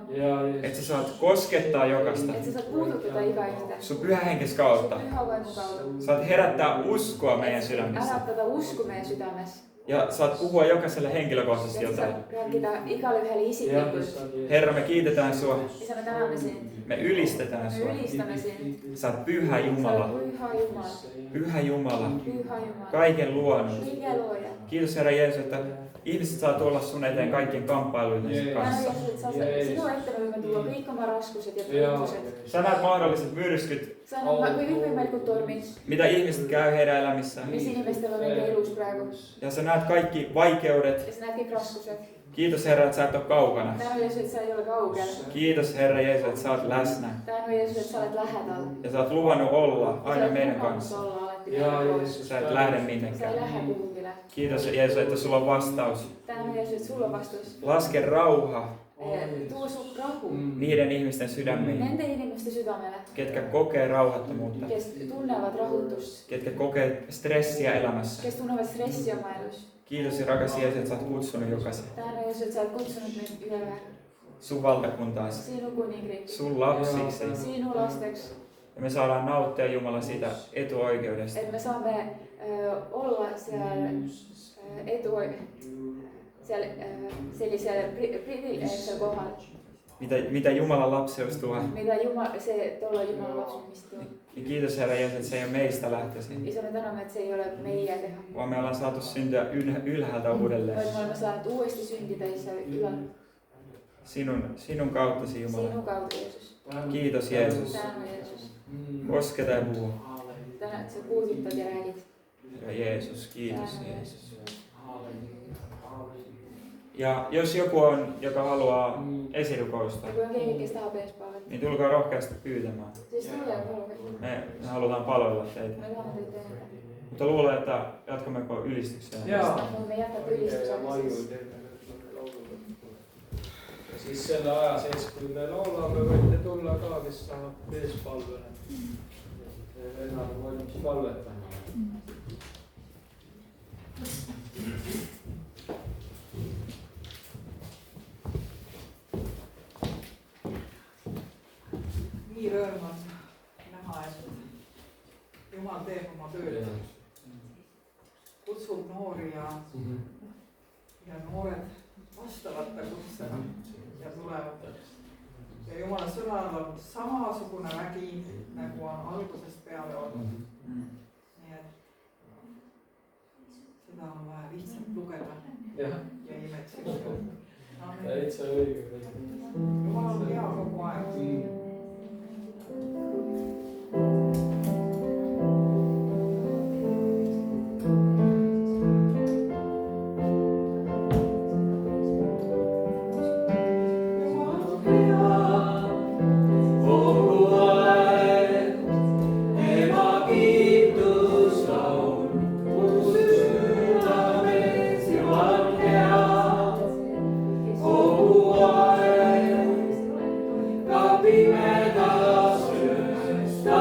että sä saat koskettaa jokasta et sä saat puudutada igaühte. sun pyhän henkis kautta. Sun pyha vaimu kaudu. Saat herättää uskoa meidän sydämissä. Äratada usku meie südames. Ja saat puhua jokaiselle henkilökohtaisesti Et sä jotain. saad rääkida igale ühele isiklikult. Herra, me kiitetään sua. Isä, me täname sind. Me ylistetään Me sua. ylistame sind. Sä oot pyhä Sä Jumala. olet pyha Jumal. Pyhä Jumala. Pyha Jumal. Kaiken luonut. Kõige looja. Kiitos Herra Jeesus, että ihmiset saa tulla sun eteen kaikkien kamppailuiden Tänu kanssa. Jeesus, et sa saad sinu ette me võime tuua kõik oma raskused ja puudused. Sä näet mahdolliset myrskyt, Sa näed kõikvõimalikud tormid, mitä ihmiset käy heidän elämissään. mis inimestel on nende elus praegu. Ja sä näet kaikki vaikeudet. Ja sa näed kõik raskused. Kiitos Herra, että sä et ole kaukana. Tänu Jeesus, et sa ei ole kaugel. Kiitos Herra Jeesus, että sä oot läsnä. Tänu Jeesus, et sa oled lähedal. Ja sä oot luvannut olla Ja aina sa meidän oled kanssa. lubanud olla alati meidän koos. Sä et lähde Sa ei minnekään. lähe kuhugile. Kiitos Jeesus, että sulla on vastaus. Tänu Jeesus, et sul on vastus. Laske rauha Tuo sun rahu niiden ihmisten sydämiin, nende inimeste südamele, ketkä kokee rauhattomuutta, kes tunnevad rahutust, ketkä kokee stressiä elämässä. kes tunnevad stressi oma elus. Kiitos ja rakas Jeesus, että sä oot kutsunut jokaisen Tänu Jeesus, et sa oled kutsunud meid üle sun valtakuntaasi, sinu kuningriiki, sun lapsiksi. sinu lasteks. Ja me saadaan nauttia Jumala siitä etuoikeudesta, Et me saame olla seal sellisel privileegsel kohal, mitä Jumalan lapseus tuo. mida tuolla Jumalan lapsumista tuo. Ja kiitos Herra Jeesus, että se ei ole meistä lähtöisin, Isä, me täname, että se ei ole meie teha, vaan me ollaan saatu syntyä ylhäältä uudelleen. vaid me oleme saanud uuesti sündida Isä ülal, Sinun kauttasi Jumala. sinu kaudu Jeesus. Kiitos Jeesus. Tänu Jeesus. Kosketa ja puhu. Tänu, että sä puudutad ja räägid. Ja Jeesus, kiitos Tänu Jeesus. Ja jos joku on, joka haluaa esirukousta, Ja kui on keegi, kes tahab eespalvet, niin tulkaa rohkeasti pyytämään. siis tule palun. Me halutaan palvella teitä. Me tahame teid teha. Mutta luulen, että jatkammeko ylistykseen. Me jätkata ülistuse siis. Ja siis selle aja sees, kui me laulame, võite tulla ka, kes saab eespalvele. Enam on valmis palvetama. Nii rõõmas näha, et Jumal teeb oma tööd. Kutsub noori ja noored vastavad ta kutsele ja tulevad. Ja Jumala sõnal on samasugune vägi, nagu on algusest peale olnud. Nii et seda on vaja lihtsalt lugeda ja imetseda. Täitsa õige. Jumal on hea kogu aeg. Pimedas ööstä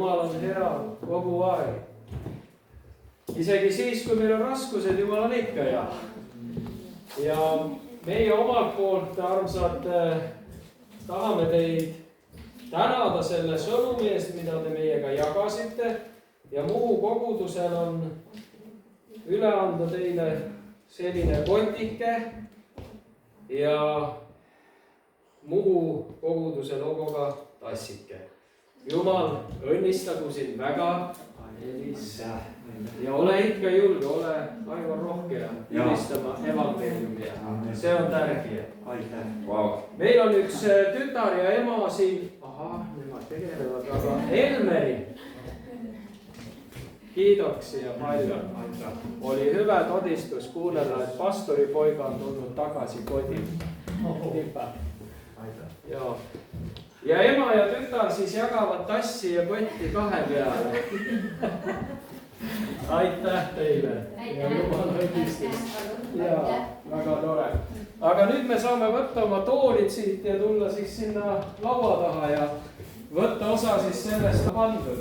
Jumal on hea kogu aeg. isegi siis, kui meil on raskused, Jumal on ikka hea. ja meie omalt poolt, armsad, tahame teid tänada selle sõnumi eest, mida te meiega jagasite ja Muhu kogudusel on üle anda teile selline kotike ja Muhu koguduse logoga tassike. Jumal õnnistagu sind väga, Elis. Ja ole ikka julge, ole aivan rohkea ülistama evangeeliumi. See on tärkeä. Wow. Meil on üks tütar ja ema siin. Ahah, nemad tegelevad, aga Elmeri. Kiitoksia palju. Oli hyvä todistus kuunnella, että pastoripoika on tullut takaisin kotiin. Joo. Ja ema ja tütar siis jagavad tassi ja kotti 2 peale. Aitäh teile. Ja Jumal õnnistus. Ja väga tore. Aga nüüd me saame võtta oma toolid siit ja tulla siis sinna laua taha ja võtta osa siis sellest pandud.